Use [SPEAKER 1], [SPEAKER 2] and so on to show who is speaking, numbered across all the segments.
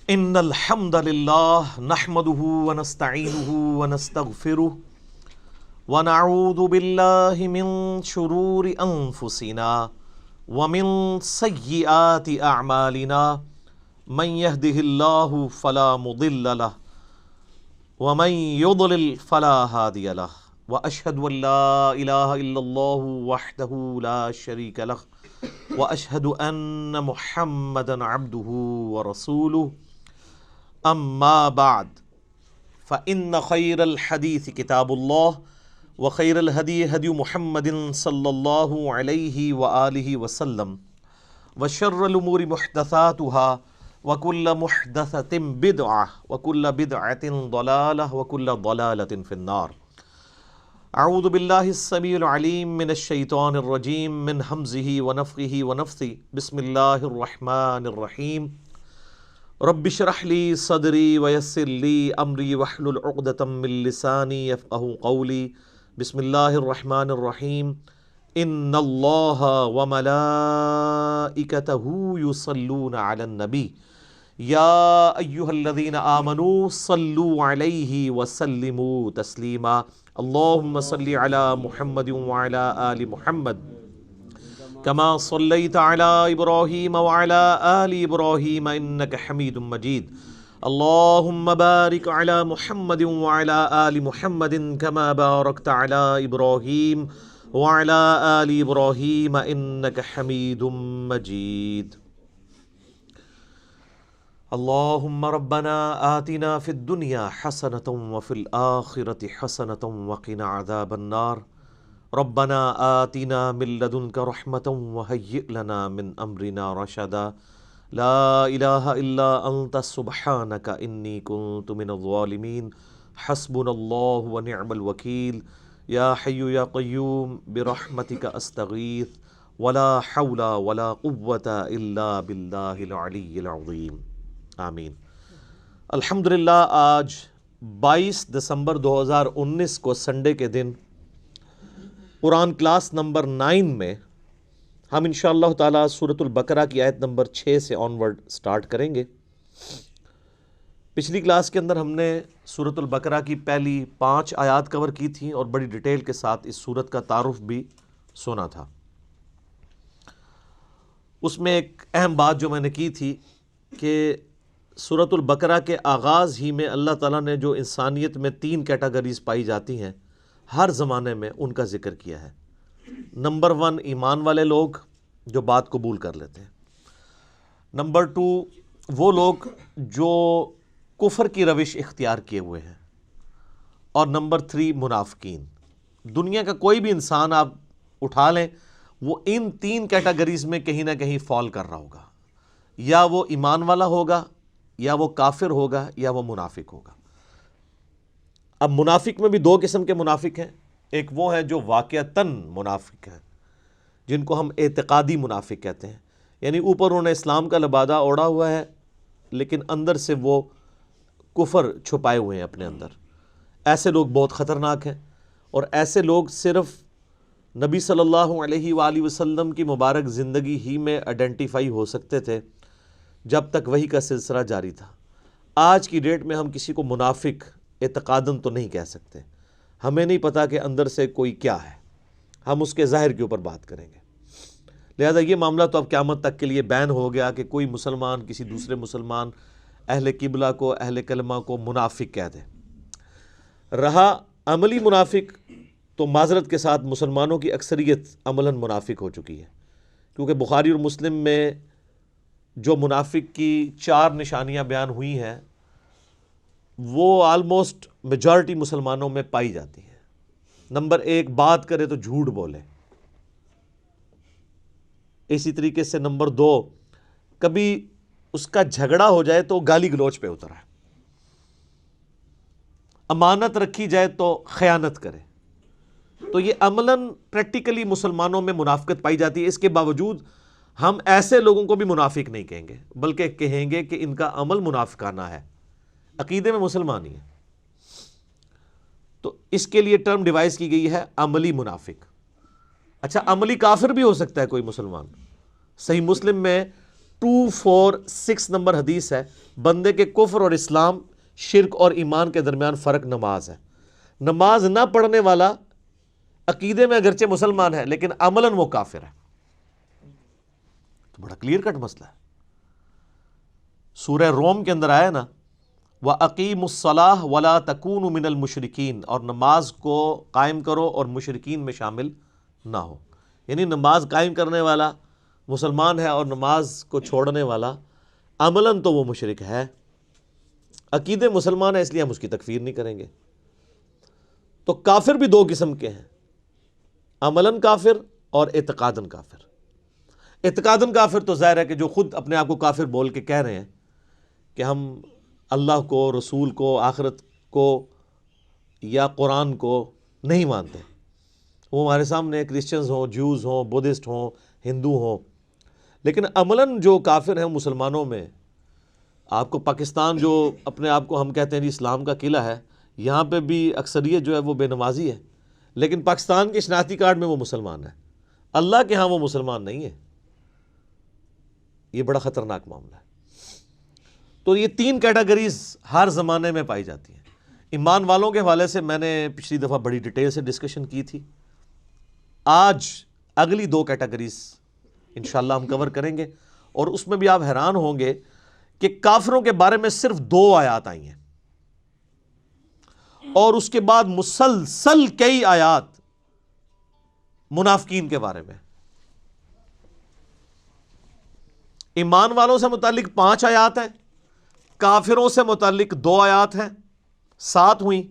[SPEAKER 1] ان الحمد للہ نحمده ونستعینه ونستغفره ونعوذ باللہ من شرور انفسنا ومن سیئات اعمالنا من يهده اللہ فلا مضل له ومن يضلل فلا هادی له واشهد ان لا الہ الا اللہ وحدہ لا شریک له واشهد ان محمدا عبده ورسولہ اما بعد فإن خیر الحدیث کتاب اللہ وخیر الہدی ہدی محمد صلی اللہ علیہ وآلہ وسلم وشر الامور محدثاتها وکل محدثۃ بدعہ وکل بدعۃ ضلالہ وکل ضلالۃ فی النار۔ اعوذ باللہ السمیع العلیم من الشیطان الرجیم من ہمزہ ونفخہ ونفثہ بسم اللہ الرحمن الرحیم۔ رب اشرح لی صدری ویسر لی امری واحلل عقدۃ من لسانی یفقہوا قولی۔ بسم اللہ الرحمن الرحیم۔ ان اللہ وملائکتہ یصلون علی النبی یا ایہا الذین آمنوا صلوا علیہ وسلموا تسلیما۔ اللہم صلی علی محمد وعلی آل محمد کما صلیت علی ابراہیم وعلی آل ابراہیم انک حمید مجید۔ اللہم بارک علی محمد وعلی آل محمد کما بارکت علی ابراہیم وعلی آل ابراہیم انک حمید مجید۔ اللہم ربنا آتنا فی الدنیا حسنۃ وفی الآخرۃ حسنۃ وقنا عذاب النار۔ ربنا آتنا من لدنک رحمۃ وہیئ لنا من امرنا رشدا۔ لا الہ الا انت سبحانک انی کنت من الظالمین۔ حسبنا اللہ ونعم الوکیل۔ یا حی یا قیوم برحمتک استغیث ولا حول ولا قوة الا باللہ العلی العظیم۔ آمین۔ الحمدللہ آج 22 دسمبر 2019 کو سنڈے کے دن قرآن کلاس نمبر 9 میں ہم انشاءاللہ تعالیٰ سورۃ البقرہ کی آیت نمبر 6 سے آنورڈ سٹارٹ کریں گے۔ پچھلی کلاس کے اندر ہم نے سورۃ البقرہ کی پہلی 5 آیات کور کی تھیں اور بڑی ڈیٹیل کے ساتھ اس سورت کا تعارف بھی سنا تھا۔ اس میں ایک اہم بات جو میں نے کی تھی کہ سورۃ البقرہ کے آغاز ہی میں اللہ تعالیٰ نے جو انسانیت میں 3 کیٹیگریز پائی جاتی ہیں ہر زمانے میں ان کا ذکر کیا ہے۔ نمبر 1 ایمان والے لوگ جو بات قبول کر لیتے ہیں۔ نمبر 2 وہ لوگ جو کفر کی روش اختیار کیے ہوئے ہیں۔ اور نمبر 3 منافقین۔ دنیا کا کوئی بھی انسان آپ اٹھا لیں وہ ان 3 کیٹیگریز میں کہیں نہ کہیں فال کر رہا ہوگا، یا وہ ایمان والا ہوگا، یا وہ کافر ہوگا، یا وہ منافق ہوگا۔ اب منافق میں بھی 2 قسم کے منافق ہیں۔ ایک وہ ہیں جو واقعتاً منافق ہیں، جن کو ہم اعتقادی منافق کہتے ہیں، یعنی اوپر انہوں نے اسلام کا لبادہ اوڑھا ہوا ہے لیکن اندر سے وہ کفر چھپائے ہوئے ہیں اپنے اندر۔ ایسے لوگ بہت خطرناک ہیں، اور ایسے لوگ صرف نبی صلی اللہ علیہ وآلہ وسلم کی مبارک زندگی ہی میں آئیڈینٹیفائی ہو سکتے تھے جب تک وحی کا سلسلہ جاری تھا۔ آج کی ڈیٹ میں ہم کسی کو منافق اعتقاداً تو نہیں کہہ سکتے، ہمیں نہیں پتا کہ اندر سے کوئی کیا ہے، ہم اس کے ظاہر کے اوپر بات کریں گے۔ لہذا یہ معاملہ تو اب قیامت تک کے لیے بین ہو گیا کہ کوئی مسلمان کسی دوسرے مسلمان اہل قبلہ کو، اہل کلمہ کو منافق کہہ دے۔ رہا عملی منافق تو معذرت کے ساتھ مسلمانوں کی اکثریت عملاً منافق ہو چکی ہے، کیونکہ بخاری اور مسلم میں جو منافق کی 4 نشانیاں بیان ہوئی ہیں وہ آلموسٹ میجارٹی مسلمانوں میں پائی جاتی ہے۔ نمبر 1 بات کرے تو جھوٹ بولے۔ اسی طریقے سے نمبر 2 کبھی اس کا جھگڑا ہو جائے تو گالی گلوچ پہ اترا ہے۔ امانت رکھی جائے تو خیانت کرے۔ تو یہ عملاً پریکٹیکلی مسلمانوں میں منافقت پائی جاتی ہے۔ اس کے باوجود ہم ایسے لوگوں کو بھی منافق نہیں کہیں گے، بلکہ کہیں گے کہ ان کا عمل منافقانہ ہے، عقیدے میں مسلمان ہی ہے۔ تو اس کے لیے ٹرم ڈیوائز کی گئی ہے عملی منافق۔ اچھا، عملی کافر بھی ہو سکتا ہے کوئی مسلمان۔ صحیح مسلم میں 246 نمبر حدیث ہے، بندے کے کفر اور اسلام، شرک اور ایمان کے درمیان فرق نماز ہے۔ نماز نہ پڑھنے والا عقیدے میں اگرچہ مسلمان ہے لیکن عملاً وہ کافر ہے۔ تو بڑا کلیئر کٹ مسئلہ ہے۔ سورہ روم کے اندر آیا نا، وَأَقِيمُوا الصَّلَاةَ وَلَا تَكُونُوا مِنَ الْمُشْرِكِينَ، اور نماز کو قائم کرو اور مشرکین میں شامل نہ ہو۔ یعنی نماز قائم کرنے والا مسلمان ہے اور نماز کو چھوڑنے والا عملاً تو وہ مشرک ہے، عقیدے مسلمان ہے اس لیے ہم اس کی تکفیر نہیں کریں گے۔ تو کافر بھی دو قسم کے ہیں، عملاً کافر اور اعتقاداً کافر۔ اعتقاداً کافر تو ظاہر ہے کہ جو خود اپنے آپ کو کافر بول کے کہہ رہے ہیں کہ ہم اللہ کو، رسول کو، آخرت کو یا قرآن کو نہیں مانتے، وہ ہمارے سامنے کرسچنز ہوں، جوز ہوں، بدھسٹ ہوں، ہندو ہوں۔ لیکن عملاً جو کافر ہیں مسلمانوں میں، آپ کو پاکستان جو اپنے آپ کو ہم کہتے ہیں جی اسلام کا قلعہ ہے، یہاں پہ بھی اکثریت جو ہے وہ بے نمازی ہے، لیکن پاکستان کے شناختی کارڈ میں وہ مسلمان ہے، اللہ کے ہاں وہ مسلمان نہیں ہے۔ یہ بڑا خطرناک معاملہ ہے۔ تو یہ تین کیٹیگریز ہر زمانے میں پائی جاتی ہیں۔ ایمان والوں کے حوالے سے میں نے پچھلی دفعہ بڑی ڈیٹیل سے ڈسکشن کی تھی۔ آج اگلی دو کیٹیگریز انشاءاللہ ہم کور کریں گے، اور اس میں بھی آپ حیران ہوں گے کہ کافروں کے بارے میں صرف 2 آیات آئی ہیں، اور اس کے بعد مسلسل کئی آیات منافقین کے بارے میں۔ ایمان والوں سے متعلق 5 آیات ہیں، کافروں سے متعلق 2 آیات ہیں، 7 ہوئیں۔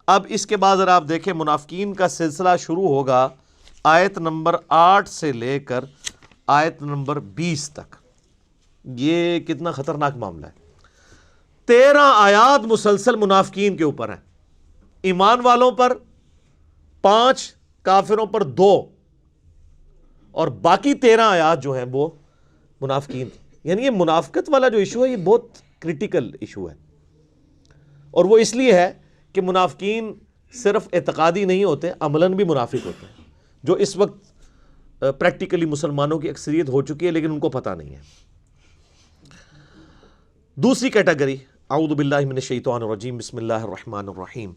[SPEAKER 1] اب اس کے بعد اگر آپ دیکھیں منافقین کا سلسلہ شروع ہوگا آیت نمبر 8 سے لے کر آیت نمبر 20 تک۔ یہ کتنا خطرناک معاملہ ہے۔ 13 آیات مسلسل منافقین کے اوپر ہیں، ایمان والوں پر 5، کافروں پر 2، اور باقی 13 آیات جو ہیں وہ منافقین۔ یعنی یہ منافقت والا جو ایشو ہے یہ بہت کریٹیکل ایشو ہے، اور وہ اس لیے ہے کہ منافقین صرف اعتقادی نہیں ہوتے، عملاً بھی منافق ہوتے ہیں، جو اس وقت پریکٹیکلی مسلمانوں کی اکثریت ہو چکی ہے لیکن ان کو پتہ نہیں ہے۔ دوسری کیٹیگری، اعوذ باللہ من الشیطان الرجیم، بسم اللہ الرحمن الرحیم۔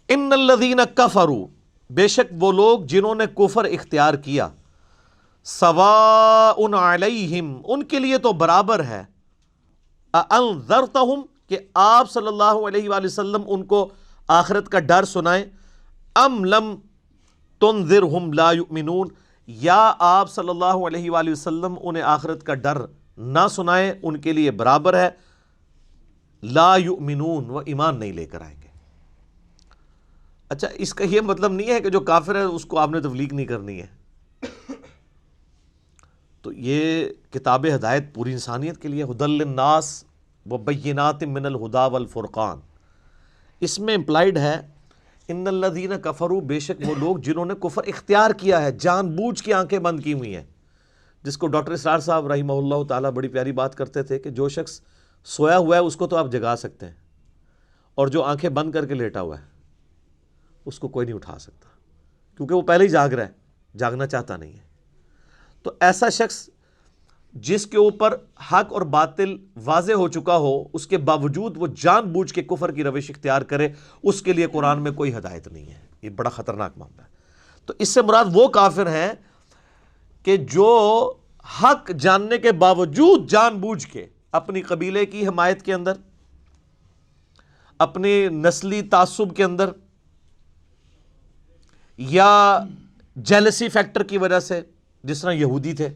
[SPEAKER 1] ان الذین کفروا، بے شک وہ لوگ جنہوں نے کفر اختیار کیا، سواء علیہم، ان کے لیے تو برابر ہے، اانذرتہم، کہ آپ صلی اللہ علیہ وآلہ وسلم ان کو آخرت کا ڈر سنائیں، ام لم تنذرہم لا یؤمنون، یا آپ صلی اللہ علیہ وآلہ وسلم انہیں آخرت کا ڈر نہ سنائیں، ان کے لیے برابر ہے، لا یؤمنون، وہ ایمان نہیں لے کر آئیں گے۔ اچھا، اس کا یہ مطلب نہیں ہے کہ جو کافر ہے اس کو آپ نے تبلیغ نہیں کرنی ہے۔ تو یہ کتاب ہدایت پوری انسانیت کے لیے، ھدی للناس وبینات من الہدی والفرقان، اس میں امپلائیڈ ہے ان الذین کفروا، بے شک وہ لوگ جنہوں نے کفر اختیار کیا ہے، جان بوجھ کے آنکھیں بند کی ہوئی ہیں، جس کو ڈاکٹر اسرار صاحب رحمہ اللہ تعالیٰ بڑی پیاری بات کرتے تھے کہ جو شخص سویا ہوا ہے اس کو تو آپ جگا سکتے ہیں، اور جو آنکھیں بند کر کے لیٹا ہوا ہے اس کو کوئی نہیں اٹھا سکتا، کیونکہ وہ پہلے ہی جاگ رہا ہے، جاگنا چاہتا نہیں ہے۔ تو ایسا شخص جس کے اوپر حق اور باطل واضح ہو چکا ہو، اس کے باوجود وہ جان بوجھ کے کفر کی روش اختیار کرے، اس کے لیے قرآن میں کوئی ہدایت نہیں ہے۔ یہ بڑا خطرناک معاملہ ہے۔ تو اس سے مراد وہ کافر ہیں کہ جو حق جاننے کے باوجود جان بوجھ کے اپنی قبیلے کی حمایت کے اندر، اپنی نسلی تعصب کے اندر، یا جیلسی فیکٹر کی وجہ سے، جس طرح یہودی تھے،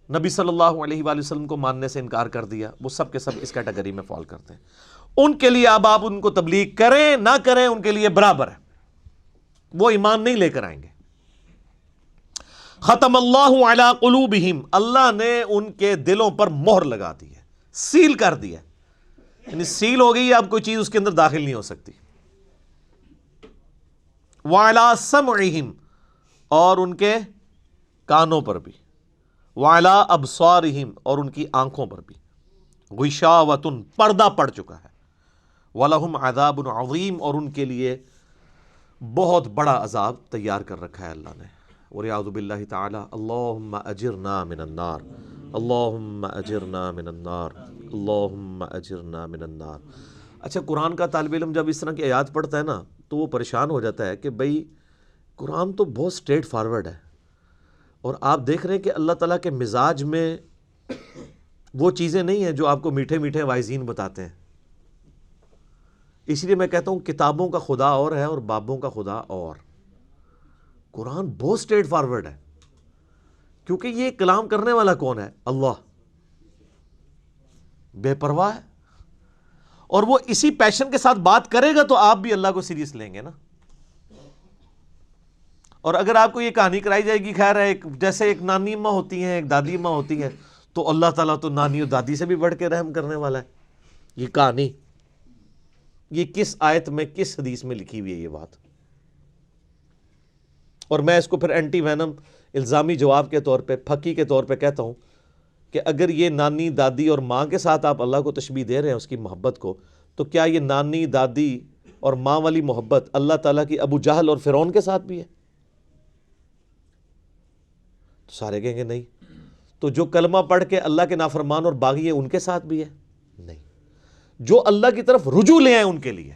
[SPEAKER 1] نبی صلی اللہ علیہ وآلہ وسلم کو ماننے سے انکار کر دیا، وہ سب کے سب اس کیٹیگری میں فال کرتے ہیں۔ ان کے لیے اب آپ ان کو تبلیغ کریں نہ کریں، ان کے لیے برابر ہے، وہ ایمان نہیں لے کر آئیں گے۔ ختم اللہ علی قلوبہم، اللہ نے ان کے دلوں پر مہر لگا دی ہے، سیل کر دیا ہے، یعنی سیل ہو گئی، اب کوئی چیز اس کے اندر داخل نہیں ہو سکتی۔ وعلی سمعہم، اور ان کے کانوں پر بھی، وعلی ابصارہم، اور ان کی آنکھوں پر بھی، غشاوۃ، پردہ پڑ چکا ہے، وَلَهُمْ عَذَابٌ عَظِيمٌ، اور ان کے لیے بہت بڑا عذاب تیار کر رکھا ہے اللہ نے۔ وَلِعَوْذُ بِاللَّهِ تَعَالَى اللَّهُمَّ أَجِرْنَا مِنَ النَّارِ اللہم اجرنا من النار، اللہم اجرنا من النار۔ اچھا، قرآن کا طالب علم جب اس طرح کی آیات پڑھتا ہے نا تو وہ پریشان ہو جاتا ہے کہ بھئی قرآن تو بہت سٹریٹ فارورڈ ہے، اور آپ دیکھ رہے ہیں کہ اللہ تعالیٰ کے مزاج میں وہ چیزیں نہیں ہیں جو آپ کو میٹھے میٹھے وائزین بتاتے ہیں۔ اس لیے میں کہتا ہوں کتابوں کا خدا اور ہے اور بابوں کا خدا اور۔ قرآن بہت سٹریٹ فارورڈ ہے، کیونکہ یہ کلام کرنے والا کون ہے؟ اللہ، بے پرواہ ہے، اور وہ اسی پیشن کے ساتھ بات کرے گا تو آپ بھی اللہ کو سیریس لیں گے نا۔ اور اگر آپ کو یہ کہانی کرائی جائے گی، خیر ہے، جیسے ایک نانی اماں ہوتی ہیں، ایک دادی اماں ہوتی ہیں، تو اللہ تعالیٰ تو نانی اور دادی سے بھی بڑھ کے رحم کرنے والا ہے۔ یہ کہانی، یہ کس آیت میں، کس حدیث میں لکھی ہوئی ہے یہ بات؟ اور میں اس کو پھر اینٹی وینم الزامی جواب کے طور پہ، پھکی کے طور پہ کہتا ہوں کہ اگر یہ نانی دادی اور ماں کے ساتھ آپ اللہ کو تشبیہ دے رہے ہیں اس کی محبت کو، تو کیا یہ نانی دادی اور ماں والی محبت اللہ تعالیٰ کی ابو جہل اور فرعون کے ساتھ بھی ہے؟ تو سارے کہیں گے نہیں۔ تو جو کلمہ پڑھ کے اللہ کے نافرمان اور باغی ہے ان کے ساتھ بھی ہے؟ نہیں۔ جو اللہ کی طرف رجوع لے آئے ان کے لیے۔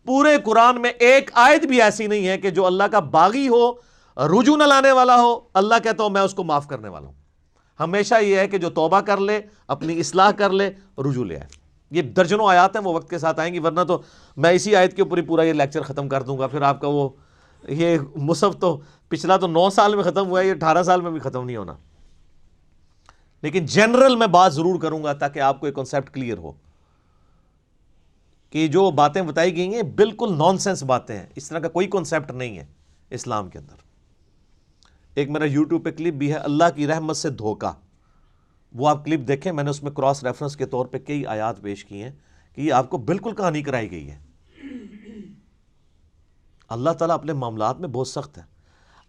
[SPEAKER 1] پورے قرآن میں ایک آیت بھی ایسی نہیں ہے کہ جو اللہ کا باغی ہو، رجوع نہ لانے والا ہو، اللہ کہتا ہوں میں اس کو معاف کرنے والا ہوں۔ ہمیشہ یہ ہے کہ جو توبہ کر لے، اپنی اصلاح کر لے، رجوع لے آئے۔ یہ درجنوں آیات ہیں، وہ وقت کے ساتھ آئیں گی، ورنہ تو میں اسی آیت کے اوپر ہی پورا یہ لیکچر ختم کر دوں گا، پھر آپ کا وہ یہ مصحف تو پچھلا تو 9 سال میں ختم ہوا ہے، یہ 18 سال میں بھی ختم نہیں ہونا۔ لیکن جنرل میں بات ضرور کروں گا تاکہ آپ کو ایک کنسیپٹ کلیئر ہو کہ جو باتیں بتائی گئی ہیں بالکل نان سینس باتیں ہیں، اس طرح کا کوئی کنسیپٹ نہیں ہے اسلام کے اندر۔ ایک میرا یوٹیوب پہ کلپ بھی ہے، اللہ کی رحمت سے دھوکہ، وہ آپ کلپ دیکھیں، میں نے اس میں کراس ریفرنس کے طور پہ کئی آیات پیش کی ہیں کہ یہ آپ کو بالکل کہانی کرائی گئی ہے۔ اللہ تعالیٰ اپنے معاملات میں بہت سخت ہے۔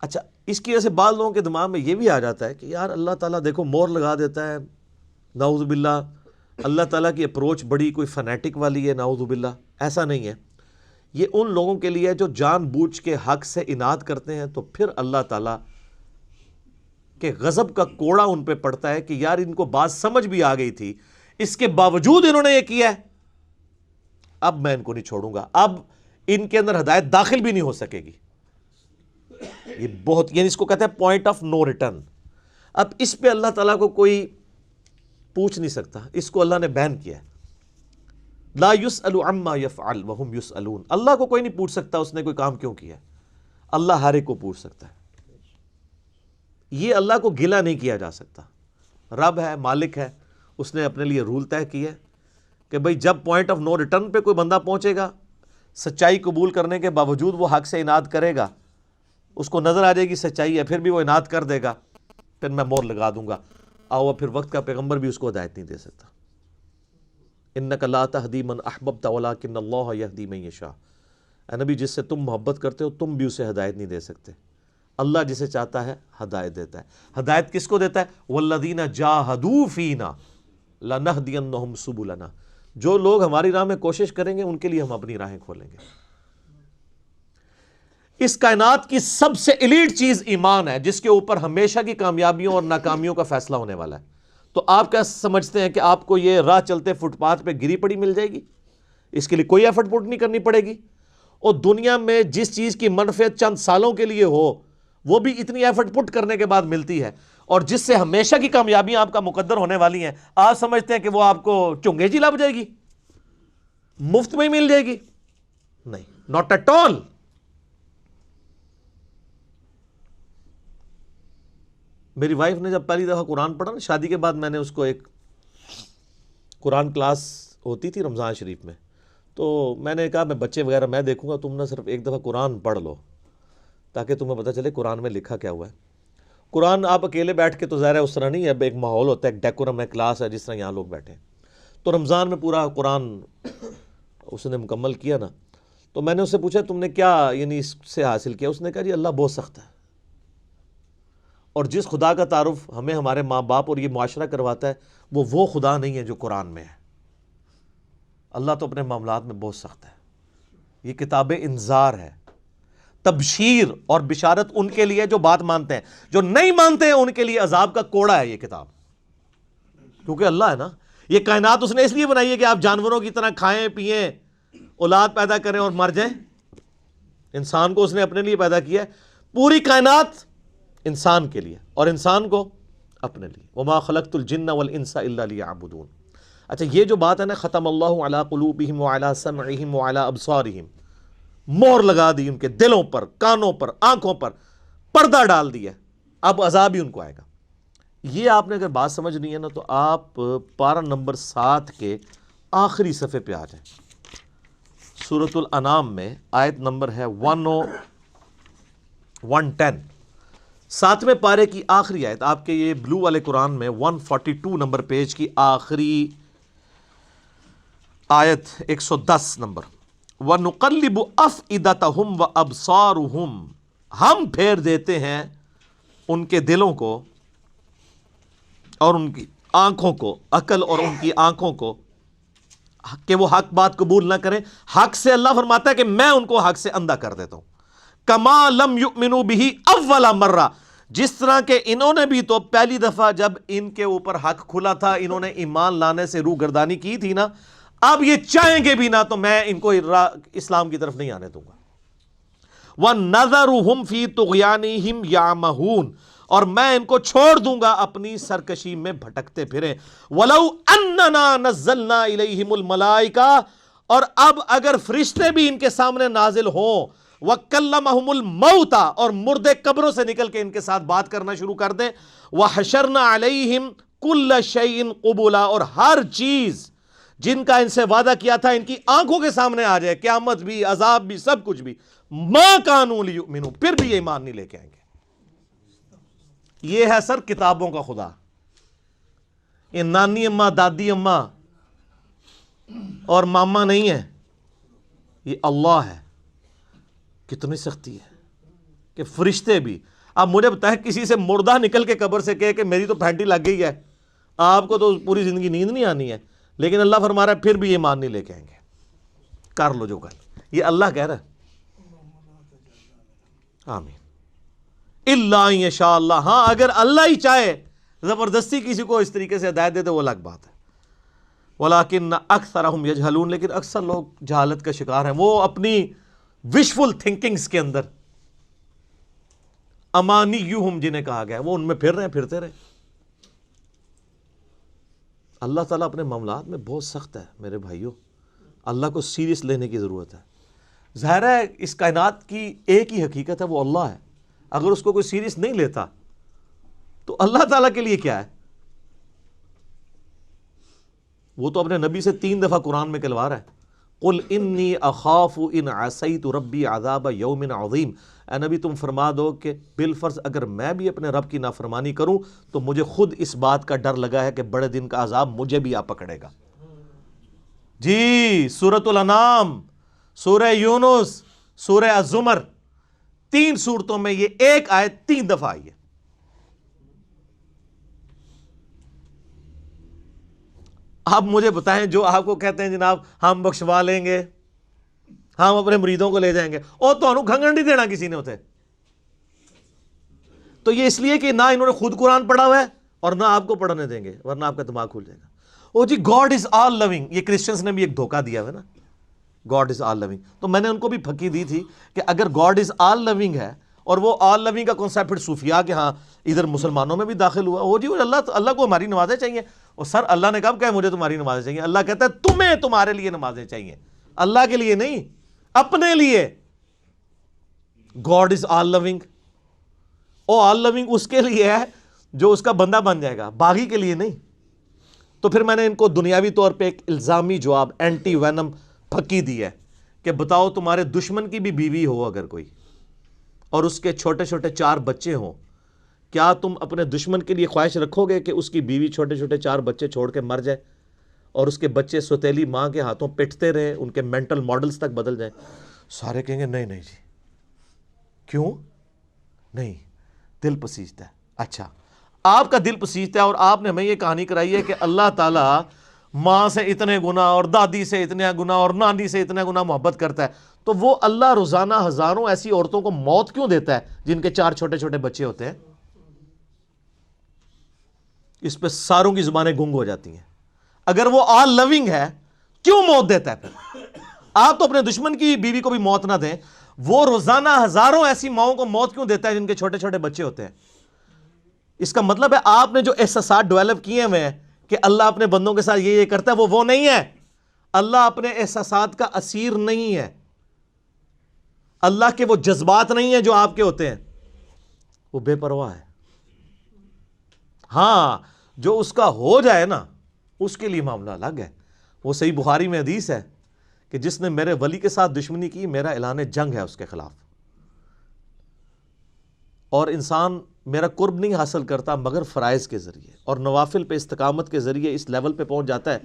[SPEAKER 1] اچھا، اس کی وجہ سے بعض لوگوں کے دماغ میں یہ بھی آ جاتا ہے کہ یار اللہ تعالیٰ دیکھو مور لگا دیتا ہے، نعوذ باللہ اللہ تعالیٰ کی اپروچ بڑی کوئی فنیٹک والی ہے، نعوذ باللہ۔ ایسا نہیں ہے، یہ ان لوگوں کے لیے جو جان بوجھ کے حق سے اناد کرتے ہیں، تو پھر اللہ تعالیٰ کہ غضب کا کوڑا ان پہ پڑتا ہے کہ یار ان کو بات سمجھ بھی آ گئی تھی، اس کے باوجود انہوں نے یہ کیا ہے، اب میں ان کو نہیں چھوڑوں گا، اب ان کے اندر ہدایت داخل بھی نہیں ہو سکے گی۔ یہ بہت، یعنی اس کو کہتے ہیں پوائنٹ آف نو ریٹرن۔ اب اس پہ اللہ تعالیٰ کو کوئی پوچھ نہیں سکتا، اس کو اللہ نے بین کیا ہے۔ لا يسأل عما يفعل وهم يسألون، اللہ کو کوئی نہیں پوچھ سکتا اس نے کوئی کام کیوں کیا ہے، اللہ ہر ایک کو پوچھ سکتا ہے۔ یہ اللہ کو گلہ نہیں کیا جا سکتا، رب ہے، مالک ہے، اس نے اپنے لیے رول طے کیا ہے کہ بھئی جب پوائنٹ آف نو ریٹرن پہ کوئی بندہ پہنچے گا، سچائی قبول کرنے کے باوجود وہ حق سے اناد کرے گا، اس کو نظر آ جائے گی سچائی ہے، پھر بھی وہ اناد کر دے گا، پھر میں مور لگا دوں گا، آؤ پھر وقت کا پیغمبر بھی اس کو ہدایت نہیں دے سکتا۔ انک لا تہدی من احببت ولکن اللہ یہدی من یشاء، اے نبی جس سے تم محبت کرتے ہو تم بھی اسے ہدایت نہیں دے سکتے، اللہ جسے چاہتا ہے ہدایت دیتا ہے۔ ہدایت کس کو دیتا ہے؟ والذین جاہدوا فینا لنہدینہم سبلنا، جو لوگ ہماری راہ میں کوشش کریں گے ان کے لیے ہم اپنی راہیں کھولیں گے۔ اس کائنات کی سب سے ایلیٹ چیز ایمان ہے، جس کے اوپر ہمیشہ کی کامیابیوں اور ناکامیوں کا فیصلہ ہونے والا ہے۔ تو آپ کیا سمجھتے ہیں کہ آپ کو یہ راہ چلتے فٹ پاتھ پہ گری پڑی مل جائے گی؟ اس کے لیے کوئی ایفرٹ پٹ نہیں کرنی پڑے گی، اور دنیا میں جس چیز کی منفعت چند سالوں کے لیے ہو وہ بھی اتنی ایفرٹ پٹ کرنے کے بعد ملتی ہے، اور جس سے ہمیشہ کی کامیابیاں آپ کا مقدر ہونے والی ہیں، آپ سمجھتے ہیں کہ وہ آپ کو چنگے جی لب جائے گی، مفت میں ہی مل جائے گی؟ نہیں، ناٹ ایٹ آل۔ میری وائف نے جب پہلی دفعہ قرآن پڑھا نا شادی کے بعد، میں نے اس کو ایک قرآن کلاس ہوتی تھی رمضان شریف میں، تو میں نے کہا میں بچے وغیرہ میں دیکھوں گا، تم نہ صرف ایک دفعہ قرآن پڑھ لو تاکہ تمہیں پتہ چلے قرآن میں لکھا کیا ہوا ہے۔ قرآن آپ اکیلے بیٹھ کے تو ظاہر ہے اس طرح نہیں ہے، اب ایک ماحول ہوتا ہے، ایک ڈیکورم ہے، کلاس ہے، جس طرح یہاں لوگ بیٹھے ہیں۔ تو رمضان میں پورا قرآن اس نے مکمل کیا نا، تو میں نے اس سے پوچھا تم نے کیا یعنی اس سے حاصل کیا؟ اس نے کہا جی اللہ بہت سخت ہے، اور جس خدا کا تعارف ہمیں ہمارے ماں باپ اور یہ معاشرہ کرواتا ہے وہ خدا نہیں ہے جو قرآن میں ہے۔ اللہ تو اپنے معاملات میں بہت سخت ہے۔ یہ کتاب انذار ہے، تبشیر اور بشارت ان کے لیے جو بات مانتے ہیں، جو نہیں مانتے ہیں ان کے لیے عذاب کا کوڑا ہے یہ کتاب۔ کیونکہ اللہ ہے نا. یہ کائنات اس نے اس لیے بنائی ہے کہ آپ جانوروں کی طرح کھائیں پئیں, اولاد پیدا کریں اور مر جائیں. انسان کو اس نے اپنے لیے پیدا کیا ہے, پوری کائنات انسان کے لیے اور انسان کو اپنے لیے. وما خلقت الجن والانس الا لیعبدون. اچھا یہ جو بات ہے نا, ختم اللہ علی قلوبہم وعلی سمعہم وعلی ابصارہم, مہر لگا دی ان کے دلوں پر, کانوں پر, آنکھوں پر, پردہ ڈال دیا, اب عذاب ہی ان کو آئے گا. یہ آپ نے اگر بات سمجھنی ہے نا تو آپ پارہ نمبر 7 کے آخری صفحے پہ آ جائیں. سورۃ الانعام میں آیت نمبر ہے 110, 7ویں پارے کی آخری آیت. آپ کے یہ بلو والے قرآن میں 142 نمبر پیج کی آخری آیت 110 نمبر. وَنُقَلِّبُ أَفْئِدَتَهُمْ وَأَبْصَارُهُمْ, ہم پھیر دیتے ہیں ان کے دلوں کو اور ان کی آنکھوں کو, عقل اور ان کی آنکھوں کو, کہ وہ حق بات قبول نہ کریں. حق سے اللہ فرماتا ہے کہ میں ان کو حق سے اندھا کر دیتا ہوں. کما لم یؤمنوا بہ اول مرہ, جس طرح کہ انہوں نے بھی تو پہلی دفعہ جب ان کے اوپر حق کھلا تھا انہوں نے ایمان لانے سے روح گردانی کی تھی نا, اب یہ چاہیں گے بھی نہ تو میں ان کو اسلام کی طرف نہیں آنے دوں گا. وَنَذَرُهُمْ فِي طُغْيَانِهِمْ يَعْمَهُونَ, اور میں ان کو چھوڑ دوں گا اپنی سرکشی میں بھٹکتے پھریں. وَلَوْ أَنَّنَا نَزَّلْنَا إِلَيْهِمُ الْمَلَائِكَةَ, اور اب اگر فرشتے بھی ان کے سامنے نازل ہوں, وَكَلَّمَهُمُ الْمَوْتَ, اور مردے قبروں سے نکل کے ان کے ساتھ بات کرنا شروع کر دیں. وَحَشَرْنَا عَلَيْهِمْ كُلَّ شَيْءٍ قُبُولًا, اور ہر چیز جن کا ان سے وعدہ کیا تھا ان کی آنکھوں کے سامنے آ جائے, قیامت بھی, عذاب بھی, سب کچھ بھی. مَا كَانُوا لِيُؤْمِنُوا, پھر بھی یہ ایمان نہیں لے کے آئیں گے. یہ ہے سر کتابوں کا خدا. یہ نانی اماں, دادی اماں اور ماما نہیں ہے, یہ اللہ ہے. کتنی سختی ہے کہ فرشتے بھی. اب مجھے بتائیں کسی سے مردہ نکل کے قبر سے کہے کہ میری تو پھینٹی لگ گئی ہے, آپ کو تو پوری زندگی نیند نہیں آنی ہے, لیکن اللہ فرما رہا ہے پھر بھی یہ ایمان نہیں لے کے آئیں گے. کر لو جو کر. یہ اللہ کہہ رہا ہے. آمین. الا ان یشاء اللہ, ہاں اگر اللہ ہی چاہے زبردستی کسی کو اس طریقے سے ہدایت دے تو وہ الگ بات ہے. ولیکن اکثرہم یجہلون, لیکن اکثر لوگ جہالت کا شکار ہیں. وہ اپنی وشفل تھنکنگز کے اندر, امانیہم جنہیں کہا گیا, وہ ان میں پھر رہے ہیں, پھرتے رہے. اللہ تعالیٰ اپنے معاملات میں بہت سخت ہے میرے بھائیوں. اللہ کو سیریس لینے کی ضرورت ہے. ظاہر ہے اس کائنات کی ایک ہی حقیقت ہے, وہ اللہ ہے. اگر اس کو کوئی سیریس نہیں لیتا تو اللہ تعالیٰ کے لیے کیا ہے؟ وہ تو اپنے نبی سے 3 دفعہ قرآن میں کہلوا رہا ہے, قل انی اخاف ان عصیت ربی عذاب یوم عظیم. اے نبی تم فرما دو کہ بالفرض اگر میں بھی اپنے رب کی نافرمانی کروں تو مجھے خود اس بات کا ڈر لگا ہے کہ بڑے دن کا عذاب مجھے بھی آ پکڑے گا. جی سورۃ الانعام, سورہ یونس, سورہ الزمر, 3 صورتوں میں یہ ایک آیت 3 دفعہ آئی ہے. آپ مجھے بتائیں جو آپ کو کہتے ہیں جناب ہم بخشوا لیں گے, ہم اپنے مریدوں کو لے جائیں گے, اور تو انہوں گھنگن نہیں دینا کسی نے ہوتے. تو یہ اس لیے کہ نہ انہوں نے خود قرآن پڑھا ہوا ہے اور نہ آپ کو پڑھنے دیں گے, ورنہ آپ کا دماغ کھل جائے گا. او جی گاڈ از آل لونگ, یہ کرسچنز نے بھی ایک دھوکہ دیا ہے نا, گاڈ از آل لونگ. تو میں نے ان کو بھی پھکی دی تھی کہ اگر گاڈ از آل لونگ ہے اور وہ آل لونگ کا کنسیپٹ پھر صوفیاء کے ہاں ادھر مسلمانوں میں بھی داخل ہوا, وہ جی اللہ کو ہماری نمازیں چاہیے. اور سر اللہ نے کب کہا مجھے تمہاری نمازیں چاہیے؟ اللہ کہتا ہے تمہیں تمہارے لیے نمازیں چاہیے, اللہ کے لیے نہیں, اپنے لیے. گاڈ از آل لونگ, او آل لونگ اس کے لیے ہے جو اس کا بندہ بن جائے گا, باغی کے لیے نہیں. تو پھر میں نے ان کو دنیاوی طور پہ ایک الزامی جواب, اینٹی وینم پھکی دی ہے کہ بتاؤ تمہارے دشمن کی بھی بیوی ہو اگر کوئی, اور اس کے چھوٹے چھوٹے 4 بچے ہوں, کیا تم اپنے دشمن کے لیے خواہش رکھو گے کہ اس کی بیوی چھوٹے چھوٹے 4 بچے چھوڑ کے مر جائے اور اس کے بچے سوتیلی ماں کے ہاتھوں پٹتے رہے, ان کے مینٹل ماڈلز تک بدل جائیں؟ سارے کہیں گے نہیں نہیں جی. کیوں نہیں؟ دل پسیجتا ہے. اچھا آپ کا دل پسیجتا ہے اور آپ نے ہمیں یہ کہانی کرائی ہے کہ اللہ تعالیٰ ماں سے اتنے گنا اور دادی سے اتنے گنا اور نانی سے اتنے گنا محبت کرتا ہے, تو وہ اللہ روزانہ ہزاروں ایسی عورتوں کو موت کیوں دیتا ہے جن کے 4 چھوٹے چھوٹے بچے ہوتے ہیں؟ اس پہ ساروں کی زبانیں گنگ ہو جاتی ہیں. اگر وہ آل لونگ ہے کیوں موت دیتا ہے پھر؟ آپ تو اپنے دشمن کی بیوی کو بھی موت نہ دیں، وہ روزانہ ہزاروں ایسی ماؤں کو موت کیوں دیتا ہے جن کے چھوٹے چھوٹے بچے ہوتے ہیں؟ اس کا مطلب ہے آپ نے جو احساسات ڈیولپ کیے ہوئے ہیں کہ اللہ اپنے بندوں کے ساتھ یہ کرتا ہے، وہ نہیں ہے. اللہ اپنے احساسات کا اسیر نہیں ہے. اللہ کے وہ جذبات نہیں ہیں جو آپ کے ہوتے ہیں. وہ بے پرواہ ہے. ہاں جو اس کا ہو جائے نا اس کے لیے معاملہ الگ ہے. وہ صحیح بخاری میں حدیث ہے کہ جس نے میرے ولی کے ساتھ دشمنی کی، میرا اعلان جنگ ہے اس کے خلاف. اور انسان میرا قرب نہیں حاصل کرتا مگر فرائض کے ذریعے اور نوافل پہ استقامت کے ذریعے اس لیول پہ پہنچ جاتا ہے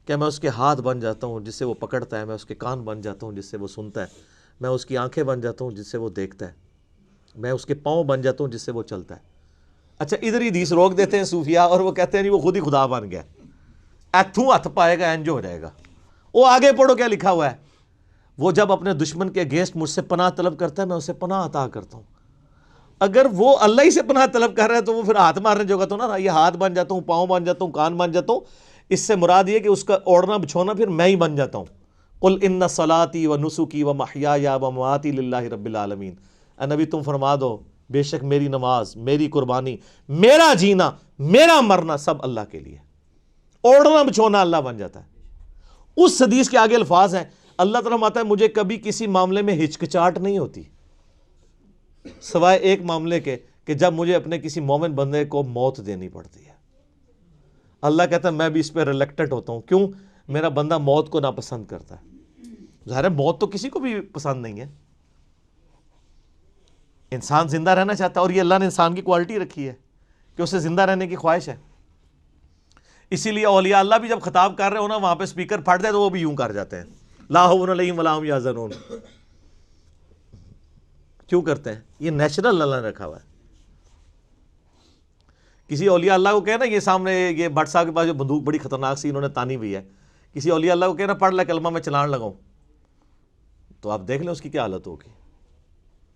[SPEAKER 1] کہ میں اس کے ہاتھ بن جاتا ہوں جس سے وہ پکڑتا ہے، میں اس کے کان بن جاتا ہوں جس سے وہ سنتا ہے، میں اس کی آنکھیں بن جاتا ہوں جس سے وہ دیکھتا ہے، میں اس کے پاؤں بن جاتا ہوں جس سے وہ چلتا ہے. اچھا ادھر ہی حدیث روک دیتے ہیں صوفیاء اور وہ کہتے ہیں جی وہ خود ہی خدا بن گیا، ایتھوں ہاتھ پائے گا انج ہو جائے گا. وہ آگے پڑھو کیا لکھا ہوا ہے. وہ جب اپنے دشمن کے اگینسٹ مجھ سے پناہ طلب کرتا ہے میں اسے پناہ عطا کرتا ہوں. اگر وہ اللہ ہی سے پناہ طلب کر رہا ہے تو وہ پھر ہاتھ مارنے جو گا تو نا یہ ہاتھ بن جاتا ہوں، پاؤں بن جاتا ہوں، کان بن جاتا ہوں. اس سے مراد یہ کہ اس کا اوڑھنا بچھونا پھر میں ہی بن جاتا ہوں. قل ان صلاتی و نسکی و محیایا و مماتی للہ رب العالمین. اے نبی تم فرما دو بے شک میری نماز، میری قربانی، میرا جینا، میرا مرنا سب اللہ کے لیے. اوڑھنا بچھونا اللہ بن جاتا ہے. اس حدیث کے آگے الفاظ ہیں اللہ تعالیٰ فرماتا ہے مجھے کبھی کسی معاملے میں ہچکچاہٹ نہیں ہوتی سوائے ایک معاملے کے کہ جب مجھے اپنے کسی مومن بندے کو موت دینی پڑتی ہے. اللہ کہتا ہے میں بھی اس پہ ریلیکٹڈ ہوتا ہوں. کیوں؟ میرا بندہ موت کو ناپسند کرتا ہے. ظاہر ہے موت تو کسی کو بھی پسند نہیں ہے. انسان زندہ رہنا چاہتا ہے اور یہ اللہ نے انسان کی کوالٹی رکھی ہے کہ اسے زندہ رہنے کی خواہش ہے. اسی لیے اولیاء اللہ بھی جب خطاب کر رہے ہو نا وہاں پہ سپیکر پھٹ جائے تو وہ بھی یوں کر جاتے ہیں لا حول علیہم ولا ہم یحزنون. کیوں کرتے ہیں؟ یہ نیچرل اللہ نے رکھا ہوا ہے. کسی اولیاء اللہ کو کہنا یہ سامنے یہ بٹ صاحب کے پاس جو بندوق بڑی خطرناک سی انہوں نے تانی ہوئی ہے، کسی اولیاء اللہ کو کہنا پڑھ لے کلمہ میں چلان لگاؤں تو آپ دیکھ لیں اس کی کیا حالت ہوگی.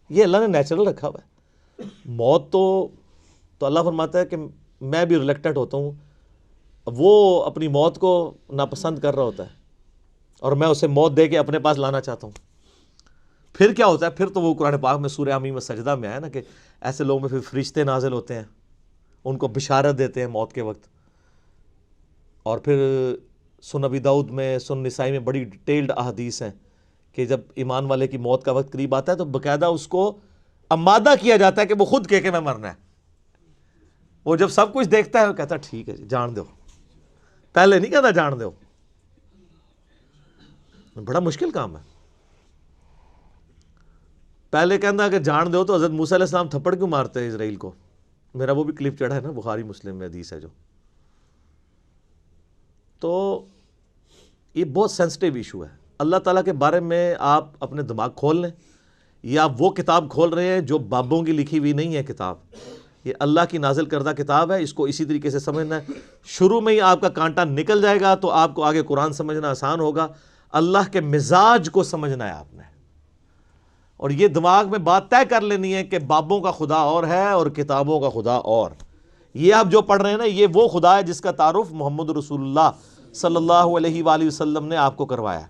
[SPEAKER 1] یہ اللہ نے نیچرل رکھا ہوا ہے. موت تو اللہ فرماتا ہے کہ میں بھی ریلیکٹڈ ہوتا ہوں. وہ اپنی موت کو ناپسند کر رہا ہوتا ہے اور میں اسے موت دے کے اپنے پاس لانا چاہتا ہوں. پھر کیا ہوتا ہے؟ پھر تو وہ قرآن پاک میں سورہ حمیم سجدہ میں آیا نا کہ ایسے لوگوں میں پھر فرشتے نازل ہوتے ہیں، ان کو بشارت دیتے ہیں موت کے وقت. اور پھر سن ابی داؤد میں، سن نسائی میں بڑی ڈیٹیلڈ احادیث ہیں کہ جب ایمان والے کی موت کا وقت قریب آتا ہے تو باقاعدہ اس کو آمادہ کیا جاتا ہے کہ وہ خود کہے کہ میں مرنا ہے. وہ جب سب کچھ دیکھتا ہے وہ کہتا ہے ٹھیک ہے جی جان دو. پہلے نہیں کہتا جان دو. بڑا مشکل کام ہے. پہلے کہنا کہ جان دو تو حضرت موسیٰ علیہ السلام تھپڑ کیوں مارتے ہیں اسرائیل کو؟ میرا وہ بھی کلپ چڑھا ہے نا بخاری مسلم میں حدیث ہے جو. تو یہ بہت سینسٹیو ایشو ہے. اللہ تعالیٰ کے بارے میں آپ اپنے دماغ کھول لیں. یہ آپ وہ کتاب کھول رہے ہیں جو بابوں کی لکھی ہوئی نہیں ہے کتاب. یہ اللہ کی نازل کردہ کتاب ہے. اس کو اسی طریقے سے سمجھنا ہے. شروع میں ہی آپ کا کانٹا نکل جائے گا تو آپ کو آگے قرآن سمجھنا آسان ہوگا. اللہ کے مزاج کو سمجھنا ہے آپ نے. اور یہ دماغ میں بات طے کر لینی ہے کہ بابوں کا خدا اور ہے اور کتابوں کا خدا اور. یہ آپ جو پڑھ رہے ہیں نا یہ وہ خدا ہے جس کا تعارف محمد رسول اللہ صلی اللہ علیہ وآلہ وسلم نے آپ کو کروایا.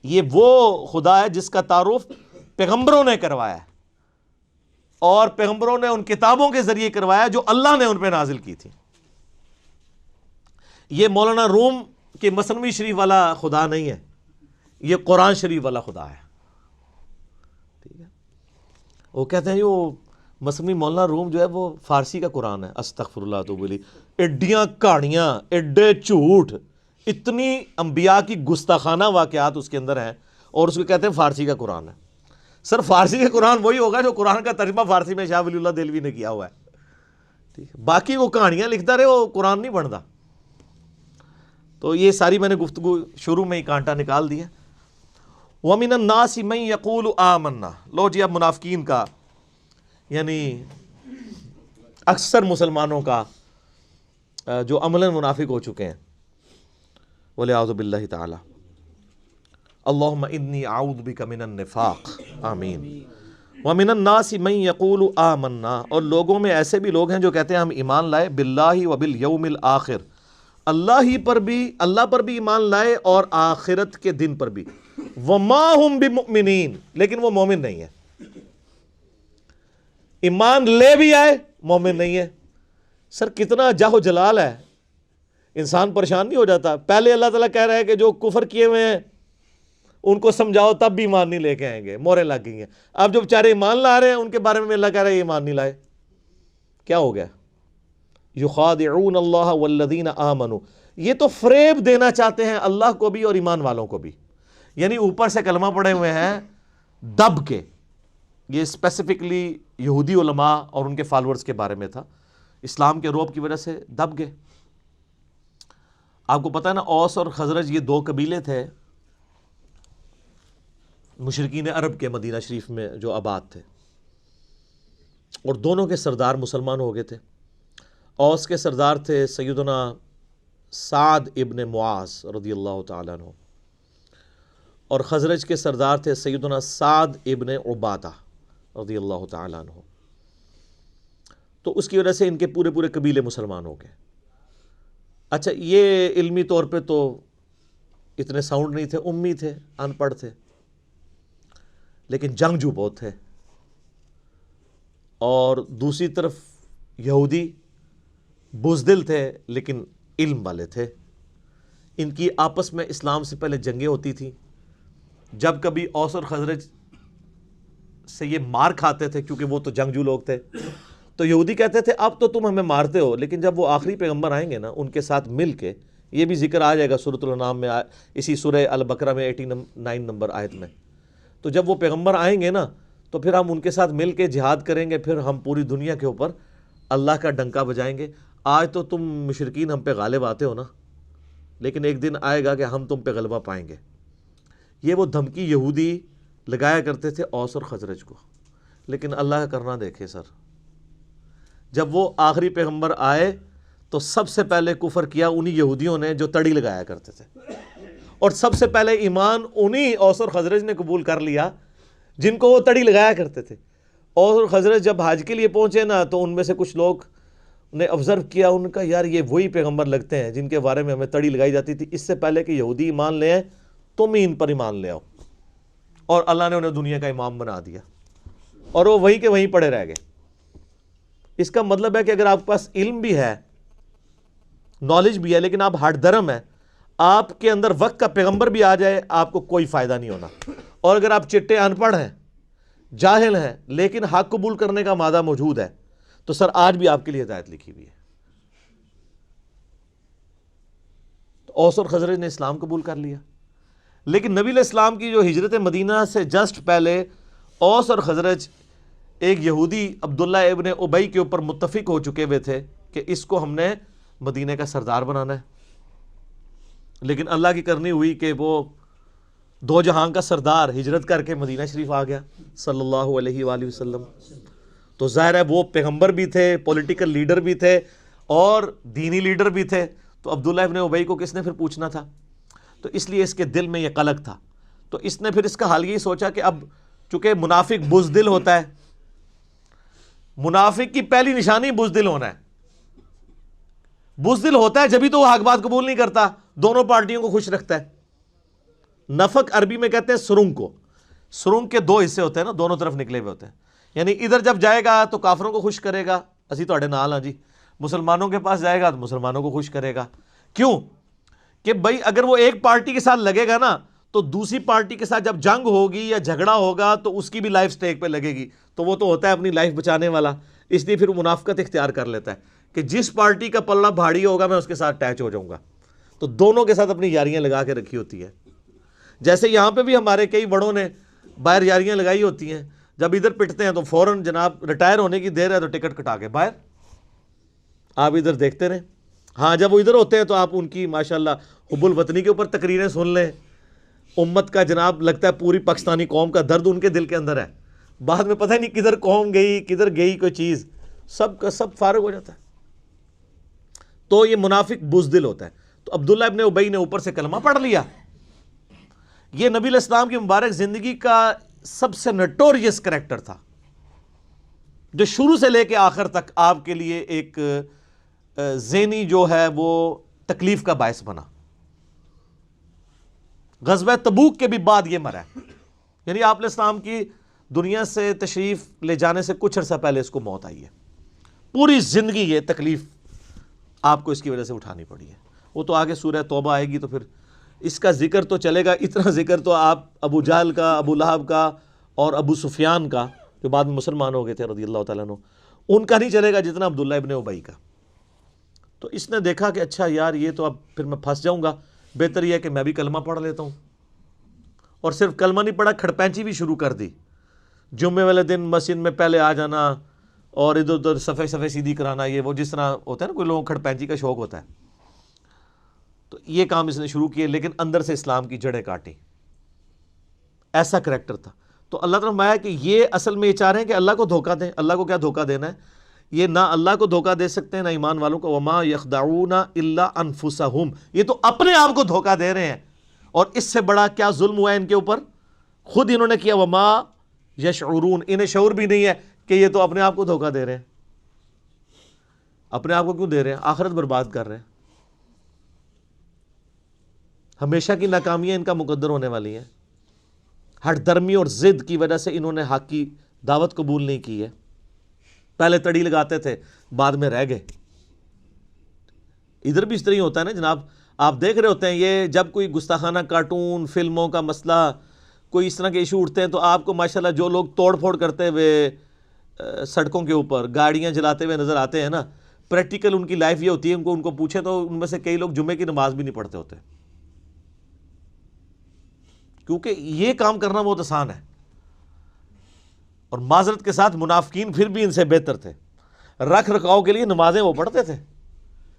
[SPEAKER 1] یہ وہ خدا ہے جس کا تعارف پیغمبروں نے کروایا اور پیغمبروں نے ان کتابوں کے ذریعے کروایا جو اللہ نے ان پہ نازل کی تھی. یہ مولانا روم کے مثنوی شریف والا خدا نہیں ہے، یہ قرآن شریف والا خدا ہے. ٹھیک ہے. وہ کہتے ہیں وہ مثنوی مولانا روم جو ہے وہ فارسی کا قرآن ہے. استغفر اللہ تو بولی ایڈیاں کہانیاں، ایڈے جھوٹ، اتنی انبیاء کی گستاخانہ واقعات اس کے اندر ہیں اور اس کو کہتے ہیں فارسی کا قرآن ہے. سر فارسی کا قرآن وہی ہوگا جو قرآن کا ترجمہ فارسی میں شاہ ولی اللہ دہلوی نے کیا ہوا ہے. ٹھیک ہے. باقی وہ کہانیاں لکھتا رہے وہ قرآن نہیں بنتا. تو یہ ساری میں نے گفتگو شروع میں ہی کانٹا نکال دیا. وَمِنَ النَّاسِ مَن يَقُولُ آمَنَّا. لو جی اب منافقین کا یعنی اکثر مسلمانوں کا جو عملاً منافق ہو چکے ہیں وَلِعَوْذُ بِاللَّهِ تَعَالَى اللہم انی اعوذ بک من النفاق آمین وَمِنَ النَّاسِ مَن يَقُولُ آمَنَّا، اور لوگوں میں ایسے بھی لوگ ہیں جو کہتے ہیں ہم ایمان لائے باللہ وبالیوم الآخر، اللہ پر بھی ایمان لائے اور آخرت کے دن پر بھی، وَمَا هُم بِمُؤْمِنِينَ، لیکن وہ مومن نہیں ہے، ایمان لے بھی آئے مومن نہیں ہے۔ سر کتنا جاہ و جلال ہے، انسان پریشان نہیں ہو جاتا؟ پہلے اللہ تعالیٰ کہہ رہا ہے کہ جو کفر کیے ہوئے ہیں ان کو سمجھاؤ تب بھی ایمان نہیں لے کے آئیں گے، موریں لگ گئی ہیں۔ اب جو بیچارے ایمان لا رہے ہیں ان کے بارے میں اللہ کہہ رہا ہے یہ ایمان نہیں لائے، کیا ہو گیا؟ یخادعون اللہ والذین آمنوا، یہ تو فریب دینا چاہتے ہیں اللہ کو بھی اور ایمان والوں کو بھی، یعنی اوپر سے کلمہ پڑے ہوئے ہیں دب کے۔ یہ اسپیسیفکلی یہودی علماء اور ان کے فالورز کے بارے میں تھا، اسلام کے روب کی وجہ سے دب گئے۔ آپ کو پتہ ہے نا، اوس اور خزرج یہ دو قبیلے تھے مشرکین عرب کے مدینہ شریف میں جو آباد تھے، اور دونوں کے سردار مسلمان ہو گئے تھے۔ اوس کے سردار تھے سیدنا سعد ابن معاذ رضی اللہ تعالیٰ عنہ، اور خزرج کے سردار تھے سیدنا سعد ابن عبادہ رضی اللہ تعالیٰ عنہ۔ تو اس کی وجہ سے ان کے پورے پورے قبیلے مسلمان ہو گئے۔ اچھا، یہ علمی طور پہ تو اتنے ساؤنڈ نہیں تھے، امی تھے، ان پڑھ تھے، لیکن جنگجو بہت تھے۔ اور دوسری طرف یہودی بزدل تھے لیکن علم والے تھے۔ ان کی آپس میں اسلام سے پہلے جنگیں ہوتی تھیں، جب کبھی اوس اور خزرج سے یہ مار کھاتے تھے کیونکہ وہ تو جنگجو لوگ تھے، تو یہودی کہتے تھے اب تو تم ہمیں مارتے ہو، لیکن جب وہ آخری پیغمبر آئیں گے نا ان کے ساتھ مل کے، یہ بھی ذکر آ جائے گا سورۃ الانعام میں، اسی سورہ البقرہ میں 89 نمبر آیت میں، تو جب وہ پیغمبر آئیں گے نا تو پھر ہم ان کے ساتھ مل کے جہاد کریں گے، پھر ہم پوری دنیا کے اوپر اللہ کا ڈنکا بجائیں گے۔ آج تو تم مشرکین ہم پہ غالب آتے ہو نا، لیکن ایک دن آئے گا کہ ہم تم پہ غلبہ پائیں گے۔ یہ وہ دھمکی یہودی لگایا کرتے تھے اوس اور خزرج کو، لیکن اللہ کا کرنا دیکھے سر، جب وہ آخری پیغمبر آئے تو سب سے پہلے کفر کیا انہی یہودیوں نے جو تڑی لگایا کرتے تھے، اور سب سے پہلے ایمان انہی اوس اور خزرج نے قبول کر لیا جن کو وہ تڑی لگایا کرتے تھے۔ اوس اور خزرج جب حج کے لیے پہنچے نا تو ان میں سے کچھ لوگ نے آبزرو کیا، ان کا یار یہ وہی پیغمبر لگتے ہیں جن کے بارے میں ہمیں تڑی لگائی جاتی تھی، اس سے پہلے کہ یہودی ایمان لے آئیں تم ہی ان پر ایمان لے آؤ، اور اللہ نے انہیں دنیا کا امام بنا دیا، اور وہ وہیں کے وہیں پڑے رہ گئے۔ اس کا مطلب ہے کہ اگر آپ کے پاس علم بھی ہے، نالج بھی ہے، لیکن آپ ہٹ درم ہے، آپ کے اندر وقت کا پیغمبر بھی آ جائے آپ کو کوئی فائدہ نہیں ہونا۔ اور اگر آپ چٹے ان پڑھ ہیں، جاہل ہیں، لیکن حق قبول کرنے کا مادہ موجود ہے، تو سر آج بھی آپ کے لیے ہدایت لکھی ہوئی ہے۔ تو اوس اور خزرج نے اسلام قبول کر لیا، لیکن نبی علیہ السلام کی جو ہجرت مدینہ سے جسٹ پہلے اوس اور خزرج ایک یہودی عبداللہ ابن ابی کے اوپر متفق ہو چکے ہوئے تھے کہ اس کو ہم نے مدینہ کا سردار بنانا ہے، لیکن اللہ کی کرنی ہوئی کہ وہ دو جہاں کا سردار ہجرت کر کے مدینہ شریف آ گیا صلی اللہ علیہ وآلہ وسلم۔ تو ظاہر ہے وہ پیغمبر بھی تھے، پولیٹیکل لیڈر بھی تھے، اور دینی لیڈر بھی تھے، تو عبداللہ ابن ابی کو کس نے پھر پوچھنا تھا؟ تو اس لیے اس کے دل میں یہ قلق تھا، تو اس نے پھر اس کا حل یہی سوچا کہ اب چونکہ منافق بزدل ہوتا ہے، منافق کی پہلی نشانی بزدل ہونا ہے، بزدل ہوتا ہے جبھی تو وہ حق بات قبول نہیں کرتا، دونوں پارٹیوں کو خوش رکھتا ہے۔ نفق عربی میں کہتے ہیں سرنگ کو، سرنگ کے دو حصے ہوتے ہیں نا، دونوں طرف نکلے ہوئے ہوتے ہیں، یعنی ادھر جب جائے گا تو کافروں کو خوش کرے گا، اسی تواڈے نال ہاں جی، مسلمانوں کے پاس جائے گا تو مسلمانوں کو خوش کرے گا۔ کیوں کہ بھائی اگر وہ ایک پارٹی کے ساتھ لگے گا نا تو دوسری پارٹی کے ساتھ جب جنگ ہوگی یا جھگڑا ہوگا تو اس کی بھی لائف سٹیک پہ لگے گی، تو وہ تو ہوتا ہے اپنی لائف بچانے والا، اس لیے پھر منافقت اختیار کر لیتا ہے کہ جس پارٹی کا پلڑا بھاری ہوگا میں اس کے ساتھ اٹیچ ہو جاؤں گا، تو دونوں کے ساتھ اپنی یاریاں لگا کے رکھی ہوتی ہے۔ جیسے یہاں پہ بھی ہمارے کئی بڑوں نے باہر یاریاں لگائی ہوتی ہیں، جب ادھر پٹتے ہیں تو فوراً جناب ریٹائر ہونے کی دیر ہے تو ٹکٹ کٹا کے باہر، آپ ادھر دیکھتے رہیں۔ ہاں جب وہ ادھر ہوتے ہیں تو آپ ان کی ماشاءاللہ حب الوطنی کے اوپر تقریریں سن لیں، امت کا جناب لگتا ہے پوری پاکستانی قوم کا درد ان کے دل کے اندر ہے، بعد میں پتہ نہیں کدھر قوم گئی کدھر گئی کوئی چیز، سب کا سب فارغ ہو جاتا ہے۔ تو یہ منافق بزدل ہوتا ہے۔ تو عبداللہ ابن ابی نے اوپر سے کلمہ پڑھ لیا۔ یہ نبی علیہ السلام کی مبارک زندگی کا سب سے نٹوریس کریکٹر تھا، جو شروع سے لے کے آخر تک آپ کے لیے ایک ذہنی جو ہے وہ تکلیف کا باعث بنا. غزوہ تبوک کے بھی بعد یہ مرا ہے، یعنی آپ علیہ السلام کی دنیا سے تشریف لے جانے سے کچھ عرصہ پہلے اس کو موت آئی ہے. پوری زندگی یہ تکلیف آپ کو اس کی وجہ سے اٹھانی پڑی ہے. وہ تو آگے سورہ توبہ آئے گی تو پھر اس کا ذکر تو چلے گا. اتنا ذکر تو آپ ابو جہل کا، ابو لہب کا اور ابو سفیان کا جو بعد میں مسلمان ہو گئے تھے رضی اللہ تعالیٰ عنہ، ان کا نہیں چلے گا جتنا عبداللہ ابن ابی کا. تو اس نے دیکھا کہ اچھا یار یہ تو اب پھر میں پھنس جاؤں گا، بہتر یہ ہے کہ میں بھی کلمہ پڑھ لیتا ہوں. اور صرف کلمہ نہیں پڑھا، کھڑپینچی بھی شروع کر دی. جمعے والے دن مسجد میں پہلے آ جانا اور ادھر ادھر صفحے سیدھی کرانا، یہ وہ جس طرح ہوتا ہے نا کوئی لوگوں کو کھڑپینچی کا شوق ہوتا ہے. تو یہ کام اس نے شروع کیے، لیکن اندر سے اسلام کی جڑیں کاٹی. ایسا کریکٹر تھا. تو اللہ تعالیٰ نے فرمایا کہ یہ اصل میں یہ چاہ رہے ہیں کہ اللہ کو دھوکہ دیں. اللہ کو کیا دھوکہ دینا ہے؟ یہ نہ اللہ کو دھوکہ دے سکتے ہیں نہ ایمان والوں کو. وما یخدعون الا انفسہم، یہ تو اپنے آپ کو دھوکہ دے رہے ہیں. اور اس سے بڑا کیا ظلم ہوا ہے ان کے اوپر؟ خود انہوں نے کیا. وما یشعرون، انہیں شعور بھی نہیں ہے کہ یہ تو اپنے آپ کو دھوکہ دے رہے ہیں. اپنے آپ کو کیوں دے رہے ہیں؟ آخرت برباد کر رہے ہیں. ہمیشہ کی ناکامیاں ان کا مقدر ہونے والی ہیں. ہٹ درمی اور ضد کی وجہ سے انہوں نے حق کی دعوت قبول نہیں کی ہے. پہلے تڑی لگاتے تھے، بعد میں رہ گئے. ادھر بھی اس طرح ہی ہوتا ہے نا جناب. آپ دیکھ رہے ہوتے ہیں یہ جب کوئی گستاخانہ کارٹون فلموں کا مسئلہ، کوئی اس طرح کے ایشو اٹھتے ہیں تو آپ کو ماشاءاللہ جو لوگ توڑ پھوڑ کرتے ہوئے سڑکوں کے اوپر گاڑیاں جلاتے ہوئے نظر آتے ہیں نا، پریکٹیکل ان کی لائف یہ ہوتی ہے. ان کو پوچھیں تو ان میں سے کئی لوگ جمعے کی نماز بھی نہیں پڑھتے ہوتے، کیونکہ یہ کام کرنا بہت آسان ہے. اور معذرت کے ساتھ منافقین پھر بھی ان سے بہتر تھے. رکھ رکھاؤ کے لیے نمازیں وہ پڑھتے تھے.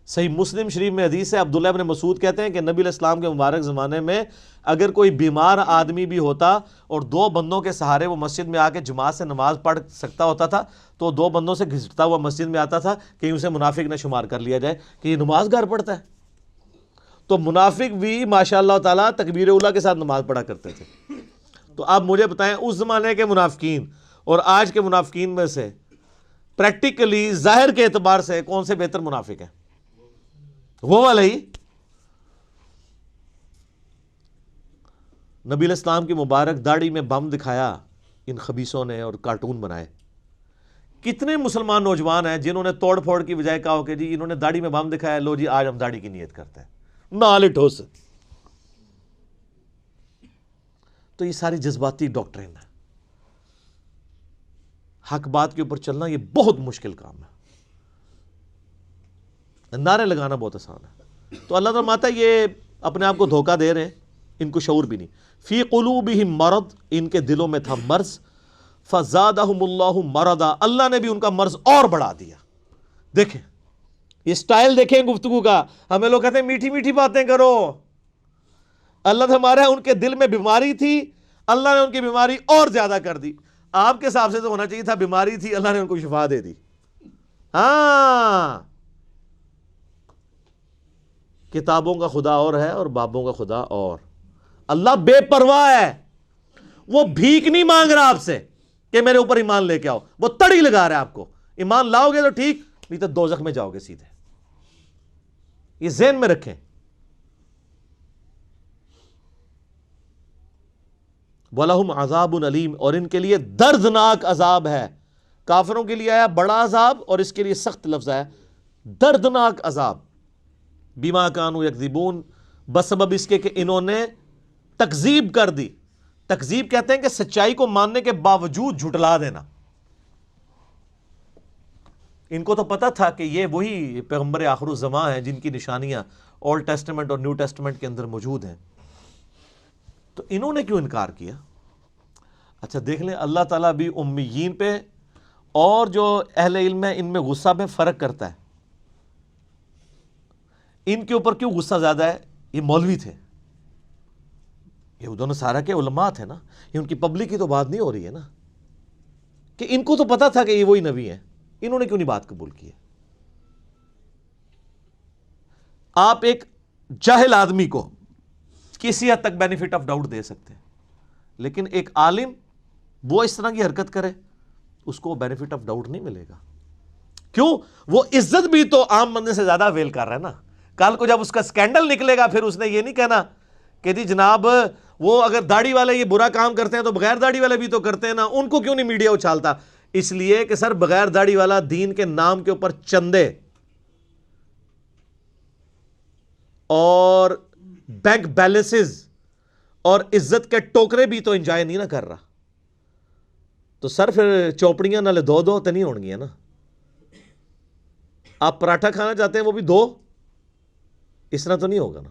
[SPEAKER 1] صحیح مسلم شریف میں حدیث ہے، عبداللہ ابن مسعود کہتے ہیں کہ نبی علیہ السلام کے مبارک زمانے میں اگر کوئی بیمار آدمی بھی ہوتا اور 2 بندوں کے سہارے وہ مسجد میں آ کے جماعت سے نماز پڑھ سکتا ہوتا تھا تو 2 بندوں سے گھسٹتا ہوا مسجد میں آتا تھا کہ اسے منافق نہ شمار کر لیا جائے کہ یہ نماز گھر پڑھتا ہے. تو منافق بھی ماشاء اللہ تعالیٰ تکبیر اولیٰ کے ساتھ نماز پڑھا کرتے تھے. تو آپ مجھے بتائیں اس زمانے کے منافقین اور آج کے منافقین میں سے پریکٹیکلی ظاہر کے اعتبار سے کون سے بہتر منافق ہیں؟ وہ والا ہی. نبی علیہ السلام کی مبارک داڑھی میں بم دکھایا ان خبیثوں نے اور کارٹون بنائے. کتنے مسلمان نوجوان ہیں جنہوں نے توڑ پھوڑ کی بجائے کہا کہ جی انہوں نے داڑھی میں بم دکھایا، لو جی آج ہم داڑھی کی نیت کرتے ہیں، نال ٹھوس. تو یہ ساری جذباتی ڈاکٹرین ہے. حق بات کے اوپر چلنا یہ بہت مشکل کام ہے. نعرے لگانا بہت آسان ہے. تو اللہ تعالیٰ فرماتا ہے یہ اپنے آپ کو دھوکہ دے رہے ہیں، ان کو شعور بھی نہیں. فی قلوبہم مرض، ان کے دلوں میں تھا مرض. فزادہم اللہ مرضا، اللہ نے بھی ان کا مرض اور بڑھا دیا. دیکھیں یہ سٹائل دیکھیں گفتگو کا. ہمیں لوگ کہتے ہیں میٹھی میٹھی باتیں کرو. اللہ نے ہمارے ان کے دل میں بیماری تھی، اللہ نے ان کی بیماری اور زیادہ کر دی. آپ کے حساب سے تو ہونا چاہیے تھا بیماری تھی، اللہ نے ان کو شفا دے دی. ہاں، کتابوں کا خدا اور ہے اور بابوں کا خدا اور. اللہ بے پرواہ ہے، وہ بھیک نہیں مانگ رہا آپ سے کہ میرے اوپر ایمان لے کے آؤ. وہ تڑی لگا رہا ہے آپ کو. ایمان لاؤ گے تو ٹھیک، نہیں تو دوزخ میں جاؤ گے سیدھے. یہ ذہن میں رکھیں. وَلَهُمْ عَذَابٌ عَلِيمٌ، اور ان کے لیے دردناک عذاب ہے. کافروں کے لیے آیا بڑا عذاب اور اس کے لیے سخت لفظ ہے دردناک عذاب. بِمَا كَانُوا يَكْذِبُونَ، بسبب اس کے کہ انہوں نے تکذیب کر دی. تکذیب کہتے ہیں کہ سچائی کو ماننے کے باوجود جھٹلا دینا. ان کو تو پتا تھا کہ یہ وہی پیغمبر آخر الزمان ہیں جن کی نشانیاں اولڈ ٹیسٹمنٹ اور نیو ٹیسٹمنٹ کے اندر موجود ہیں. تو انہوں نے کیوں انکار کیا؟ اچھا دیکھ لیں، اللہ تعالیٰ بھی امیین پہ اور جو اہل علم ہے ان میں غصہ میں فرق کرتا ہے. ان کے اوپر کیوں غصہ زیادہ ہے؟ یہ مولوی تھے، یہ دونوں سارا کے علماء تھے نا. یہ ان کی پبلک کی تو بات نہیں ہو رہی ہے نا، کہ ان کو تو پتا تھا کہ یہ وہی نبی ہیں. انہوں نے کیوں نہیں بات قبول کی ہے؟ آپ ایک جاہل آدمی کو کسی حد تک بینیفٹ آف ڈاؤٹ دے سکتے ہیں، لیکن ایک عالم وہ اس طرح کی حرکت کرے اس کو بینیفٹ آف ڈاؤٹ نہیں ملے گا. کیوں؟ وہ عزت بھی تو عام بندے سے زیادہ ویل کر رہا ہے نا. کل کو جب اس کا سکینڈل نکلے گا پھر اس نے یہ نہیں کہنا کہ جی جناب وہ اگر داڑھی والے یہ برا کام کرتے ہیں تو بغیر داڑھی والے بھی تو کرتے ہیں نا, ان کو کیوں نہیں میڈیا اچھالتا؟ اس لیے کہ سر بغیر داڑھی والا دین کے نام کے اوپر چندے اور بینک بیلنسز اور عزت کے ٹوکرے بھی تو انجوائے نہیں نہ کر رہا. تو سر پھر چوپڑیاں نالے دو تو نہیں ہون گیا نا. آپ پراٹھا کھانا چاہتے ہیں وہ بھی دو, اس طرح تو نہیں ہوگا نا.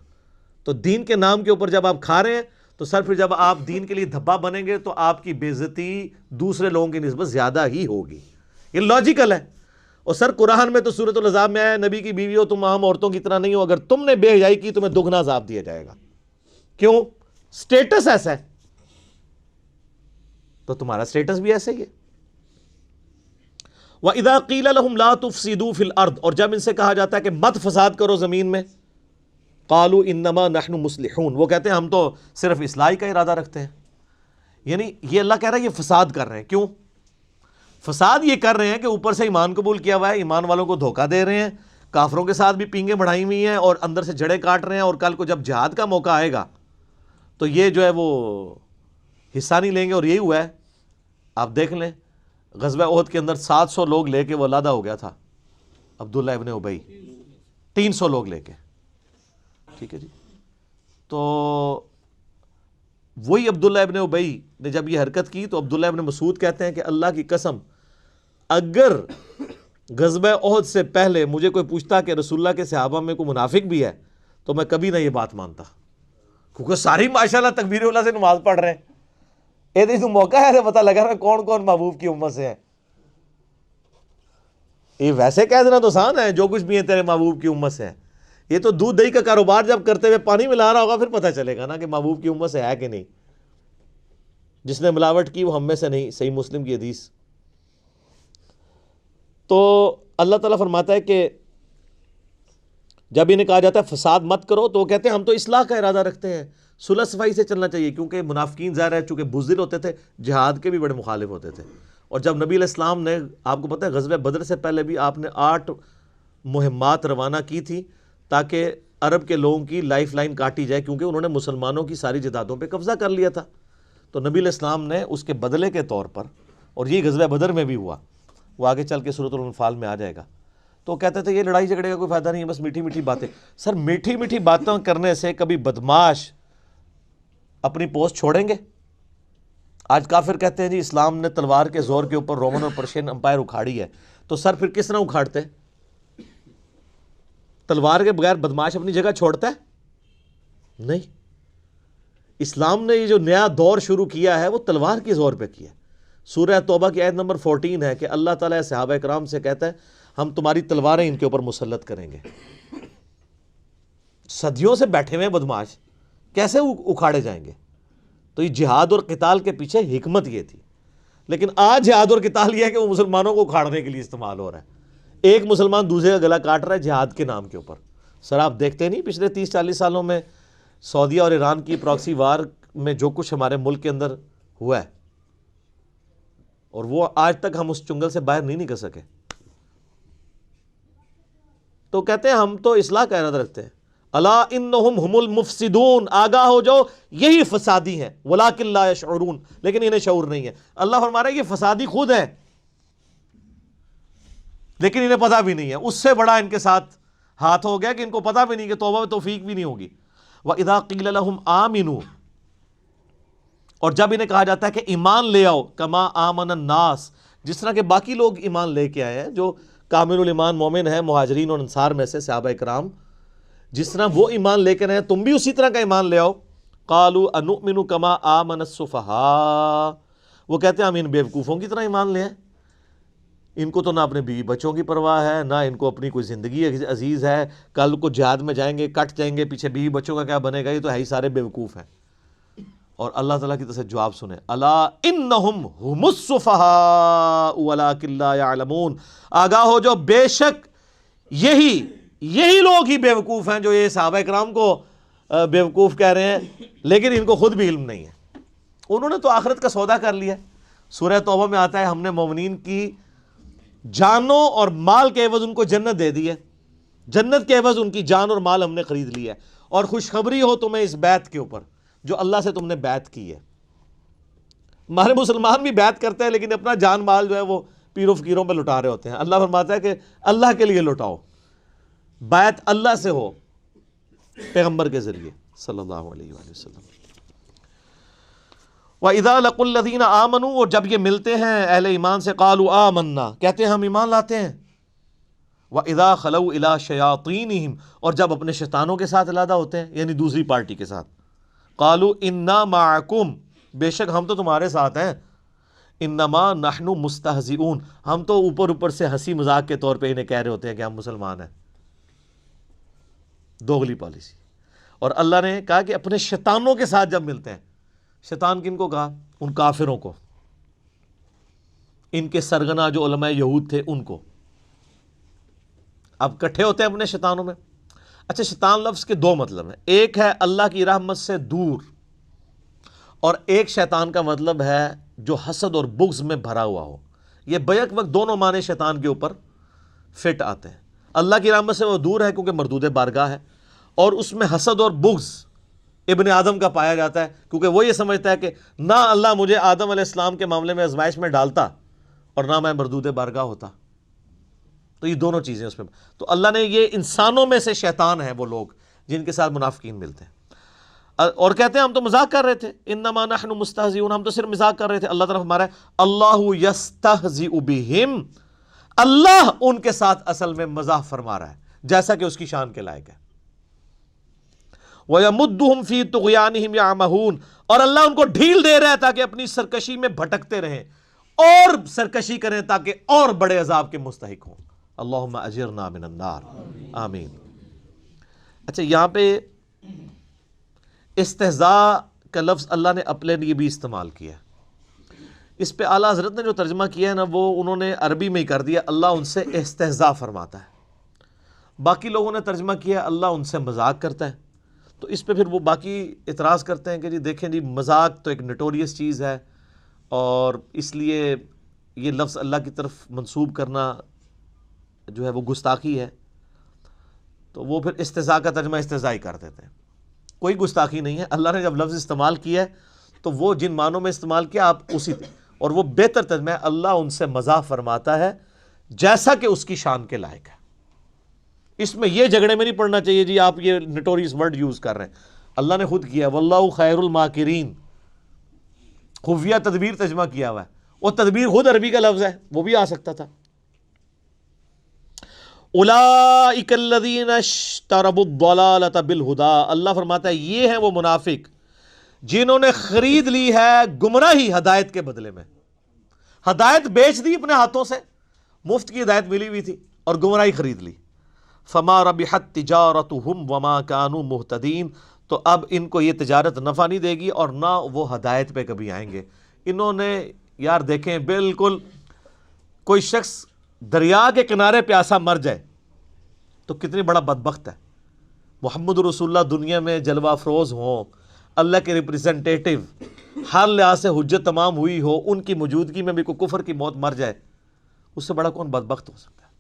[SPEAKER 1] تو دین کے نام کے اوپر جب آپ کھا رہے ہیں تو سر پھر جب آپ دین کے لیے دھبا بنیں گے تو آپ کی بے عزتی دوسرے لوگوں کی نسبت زیادہ ہی ہوگی. یہ لاجیکل ہے. اور سر قرآن میں تو سورۃ الاحزاب میں ہے, نبی کی بیوی ہو تم عام عورتوں کی طرح نہیں ہو, اگر تم نے بے حیائی کی تمہیں دگنا عذاب دیا جائے گا. کیوں؟ سٹیٹس ایسا ہے تو تمہارا سٹیٹس بھی ایسا ہی ہے. وَإِذَا قِيلَ لَهُمْ لَا تُفْسِدُوا فِي الْأَرْضِ, اور جب ان سے کہا جاتا ہے کہ مت فساد کرو زمین میں, قَالُوا إِنَّمَا نَحْنُ مُصْلِحُونَ, وہ کہتے ہیں ہم تو صرف اصلاح کا ارادہ رکھتے ہیں. یعنی یہ اللہ کہہ رہا ہے یہ فساد کر رہے ہیں. کیوں فساد یہ کر رہے ہیں؟ کہ اوپر سے ایمان قبول کیا ہوا ہے, ایمان والوں کو دھوکہ دے رہے ہیں, کافروں کے ساتھ بھی پینگیں بڑھائی ہوئی ہیں اور اندر سے جڑیں کاٹ رہے ہیں, اور کل کو جب جہاد کا موقع آئے گا تو یہ جو ہے وہ حصہ نہیں لیں گے. اور یہی ہوا ہے, آپ دیکھ لیں غزوہ احد کے اندر 700 لوگ لے کے وہ علادہ ہو گیا تھا عبداللہ ابن ابی, 300 لوگ لے کے. ٹھیک ہے جی. تو وہی عبداللہ ابن ابی نے جب یہ حرکت کی تو عبداللہ ابن مسعود کہتے ہیں کہ اللہ کی قسم اگر غزوہ احد سے پہلے مجھے کوئی پوچھتا کہ رسول اللہ کے صحابہ میں کوئی منافق بھی ہے تو میں کبھی نہ یہ بات مانتا, کیونکہ ساری ماشاءاللہ تکبیر اللہ سے نماز پڑھ رہے ہیں. یہ تو موقع ہے پتہ لگا نا کون کون محبوب کی امت سے ہے. یہ ویسے کہہ دینا تو آسان ہے جو کچھ بھی ہے تیرے محبوب کی امت سے ہے. یہ تو دودھ دہی کا کاروبار جب کرتے ہوئے پانی ملا رہا ہوگا پھر پتہ چلے گا نا کہ محبوب کی امت سے ہے کہ نہیں. جس نے ملاوٹ کی وہ ہم میں سے نہیں. صحیح مسلم کی حدیث. تو اللہ تعالیٰ فرماتا ہے کہ جب انہیں کہا جاتا ہے فساد مت کرو تو وہ کہتے ہیں ہم تو اصلاح کا ارادہ رکھتے ہیں, صلح صفائی سے چلنا چاہیے. کیونکہ منافقین ظاہر ہے چونکہ بزدل ہوتے تھے, جہاد کے بھی بڑے مخالف ہوتے تھے. اور جب نبی علیہ السلام نے, آپ کو پتہ ہے غزوہ بدر سے پہلے بھی آپ نے 8 مہمات روانہ کی تھی تاکہ عرب کے لوگوں کی لائف لائن کاٹی جائے, کیونکہ انہوں نے مسلمانوں کی ساری جائیدادوں پہ قبضہ کر لیا تھا. تو نبی علیہ السلام نے اس کے بدلے کے طور پر, اور یہ غزوہ بدر میں بھی ہوا, وہ آگے چل کے سورۃ الانفال میں آ جائے گا, تو کہتے تھے یہ لڑائی جھگڑے کا کوئی فائدہ نہیں ہے, بس میٹھی میٹھی باتیں. سر میٹھی میٹھی باتیں کرنے سے کبھی بدماش اپنی پوسٹ چھوڑیں گے؟ آج کافر کہتے ہیں جی اسلام نے تلوار کے زور کے اوپر رومن اور پرشین امپائر اکھاڑی ہے. تو سر پھر کس طرح اکھاڑتے؟ تلوار کے بغیر بدماش اپنی جگہ چھوڑتا ہے؟ نہیں. اسلام نے یہ جو نیا دور شروع کیا ہے وہ تلوار کے زور پہ کیا ہے. سورہ توبہ کی آیت نمبر 14 ہے کہ اللہ تعالیٰ صحابہ کرام سے کہتا ہے ہم تمہاری تلواریں ان کے اوپر مسلط کریں گے. صدیوں سے بیٹھے ہوئے بدماش کیسے اکھاڑے جائیں گے؟ تو یہ جہاد اور قتال کے پیچھے حکمت یہ تھی. لیکن آج جہاد اور قتال یہ ہے کہ وہ مسلمانوں کو اکھاڑنے کے لیے استعمال ہو رہا ہے. ایک مسلمان دوسرے کا گلا کاٹ رہا ہے جہاد کے نام کے اوپر. سر آپ دیکھتے نہیں پچھلے 30-40 سالوں میں سعودیہ اور ایران کی پراکسی وار میں جو کچھ ہمارے ملک کے اندر ہوا ہے, اور وہ آج تک ہم اس چنگل سے باہر نہیں نکل سکے. تو کہتے ہیں ہم تو اصلاح کا ارادہ رکھتے ہیں. الا انہم هم المفسدون, آگاہ ہو جاؤ یہی فسادی ہیں, ولکن لا یشعرون, لیکن انہیں شعور نہیں ہے. اللہ فرما رہا ہے یہ فسادی خود ہیں لیکن انہیں پتہ بھی نہیں ہے. اس سے بڑا ان کے ساتھ ہاتھ ہو گیا کہ ان کو پتہ بھی نہیں کہ توبہ و توفیق بھی نہیں ہوگی. وَإِذَا قِيلَ لَهُمْ آمِنُوا, اور جب انہیں کہا جاتا ہے کہ ایمان لے آؤ, کما آمن الناس, جس طرح کے باقی لوگ ایمان لے کے آئے ہیں جو کامل الایمان مومن ہیں مہاجرین اور انصار میں سے صحابہ کرام, جس طرح وہ ایمان لے کر آئے تم بھی اسی طرح کا ایمان لے آؤ. قالوا انؤمن کما آمن السفہاء, وہ کہتے ہیں ہم ان بیوقوفوں کی طرح ایمان لے آئیں. ان کو تو نہ اپنے بیوی بچوں کی پرواہ ہے, نہ ان کو اپنی کوئی زندگی عزیز ہے. کل کو جہاد میں جائیں گے کٹ جائیں گے, پیچھے بیوی بچوں کا کیا بنے گا, یہ تو ہے ہی سارے بیوقوف ہیں. اور اللہ تعالیٰ کی طرف سے جواب سنیں, الا انہم هم السفہاء ولکن لا یعلمون, آگاہ ہو جو بے شک یہی لوگ ہی بیوقوف ہیں جو یہ صحابہ کرام کو بیوقوف کہہ رہے ہیں, لیکن ان کو خود بھی علم نہیں ہے. انہوں نے تو آخرت کا سودا کر لیا. سورہ توبہ میں آتا ہے ہم نے مومنین کی جانوں اور مال کے عوض ان کو جنت دے دی ہے، جنت کے عوض ان کی جان اور مال ہم نے خرید لیا ہے، اور خوشخبری ہو تمہیں اس بیعت کے اوپر جو اللہ سے تم نے بیعت کی ہے۔ ہمارے مسلمان بھی بیعت کرتے ہیں لیکن اپنا جان مال جو ہے وہ پیروں فقیروں پہ لٹا رہے ہوتے ہیں۔ اللہ فرماتا ہے کہ اللہ کے لیے لٹاؤ، بیعت اللہ سے ہو پیغمبر کے ذریعے صلی اللہ علیہ وآلہ وسلم۔ وَإِذَا لَقُوا الَّذِينَ آمَنُوا، اور جب یہ ملتے ہیں اہل ایمان سے، قَالُوا آمَنَّا، کہتے ہیں ہم ایمان لاتے ہیں۔ وَإِذَا خَلَوْا إِلَىٰ شَيَاطِينِهِمْ، اور جب اپنے شیطانوں کے ساتھ علیحدہ ہوتے ہیں یعنی دوسری پارٹی کے ساتھ، قَالُوا إِنَّا مَعَكُمْ، بے شک ہم تو تمہارے ساتھ ہیں، إِنَّمَا نَحْنُ مُسْتَهْزِئُونَ، ہم تو اوپر سے ہنسی مذاق کے طور پہ انہیں کہہ رہے ہوتے ہیں کہ ہم مسلمان ہیں۔ دوغلی پالیسی۔ اور اللہ نے کہا کہ اپنے شیطانوں کے ساتھ جب ملتے ہیں، شیطان کن کو کہا؟ ان کافروں کو، ان کے سرغنہ جو علماء یہود تھے ان کو۔ اب کٹھے ہوتے ہیں اپنے شیطانوں میں۔ اچھا، شیطان لفظ کے دو مطلب ہیں، ایک ہے اللہ کی رحمت سے دور، اور ایک شیطان کا مطلب ہے جو حسد اور بغض میں بھرا ہوا ہو۔ یہ بیک وقت دونوں معنی شیطان کے اوپر فٹ آتے ہیں۔ اللہ کی رحمت سے وہ دور ہے کیونکہ مردود بارگاہ ہے، اور اس میں حسد اور بغض ابن آدم کا پایا جاتا ہے کیونکہ وہ یہ سمجھتا ہے کہ نہ اللہ مجھے آدم علیہ السلام کے معاملے میں آزمائش میں ڈالتا اور نہ میں مردود بارگاہ ہوتا۔ تو یہ دونوں چیزیں اس میں، تو اللہ نے یہ انسانوں میں سے شیطان ہیں وہ لوگ جن کے ساتھ منافقین ملتے ہیں اور کہتے ہیں ہم تو مذاق کر رہے تھے، انما نحن مستہزئون، ہم تو صرف مذاق کر رہے تھے۔ اللہ طرف ہمارا ہے اللہ یستہزئ بہم، اللہ ان کے ساتھ اصل میں مزاح فرما رہا ہے جیسا کہ اس کی شان کے لائق ہے۔ وَيَمُدُّهُمْ فِي طُغْيَانِهِمْ يَعْمَهُونَ، اور اللہ ان کو ڈھیل دے رہا ہے تاکہ اپنی سرکشی میں بھٹکتے رہیں اور سرکشی کریں تاکہ اور بڑے عذاب کے مستحق ہوں۔ اللہم اجرنا من النار، آمین۔ اچھا، یہاں پہ استہزاء کا لفظ اللہ نے اپنے لیے بھی استعمال کیا ہے۔ اس پہ اعلیٰ حضرت نے جو ترجمہ کیا ہے نا وہ انہوں نے عربی میں ہی کر دیا، اللہ ان سے استہزاء فرماتا ہے۔ باقی لوگوں نے ترجمہ کیا اللہ ان سے مذاق کرتا ہے۔ تو اس پہ پھر وہ باقی اعتراض کرتے ہیں کہ جی دیکھیں جی مذاق تو ایک نٹوریس چیز ہے، اور اس لیے یہ لفظ اللہ کی طرف منسوب کرنا جو ہے وہ گستاخی ہے، تو وہ پھر استہزاء کا ترجمہ استہزاء ہی کر دیتے ہیں۔ کوئی گستاخی نہیں ہے، اللہ نے جب لفظ استعمال کیا ہے تو وہ جن معنوں میں استعمال کیا آپ اسی، اور وہ بہتر ترجمہ ہے اللہ ان سے مزاح فرماتا ہے جیسا کہ اس کی شان کے لائق ہے۔ اس میں یہ جھگڑے میں نہیں پڑنا چاہیے جی آپ یہ نٹوریس ورڈ یوز کر رہے ہیں، اللہ نے خود کیا واللہ خیر الماکرین، خفیہ تدبیر ترجمہ کیا ہوا ہے، وہ تدبیر خود عربی کا لفظ ہے، وہ بھی آ سکتا تھا۔ اولئک الذین اشتروا الضلالۃ بالہدی، اللہ فرماتا ہے یہ ہیں وہ منافق جنہوں نے خرید لی ہے گمراہی ہدایت کے بدلے میں۔ ہدایت بیچ دی اپنے ہاتھوں سے، مفت کی ہدایت ملی ہوئی تھی اور گمراہی خرید لی۔ فما ربحت تجارتہم وما کانوا مہتدین، تو اب ان کو یہ تجارت نفع نہیں دے گی اور نہ وہ ہدایت پہ کبھی آئیں گے۔ انہوں نے یار دیکھیں بالکل کوئی شخص دریا کے کنارے پیاسا مر جائے تو کتنی بڑا بدبخت ہے۔ محمد رسول اللہ دنیا میں جلوہ افروز ہوں، اللہ کے ریپریزنٹیٹیو، ہر لحاظ سے حجت تمام ہوئی ہو، ان کی موجودگی میں بھی کوئی کفر کی موت مر جائے، اس سے بڑا کون بدبخت ہو سکتا ہے؟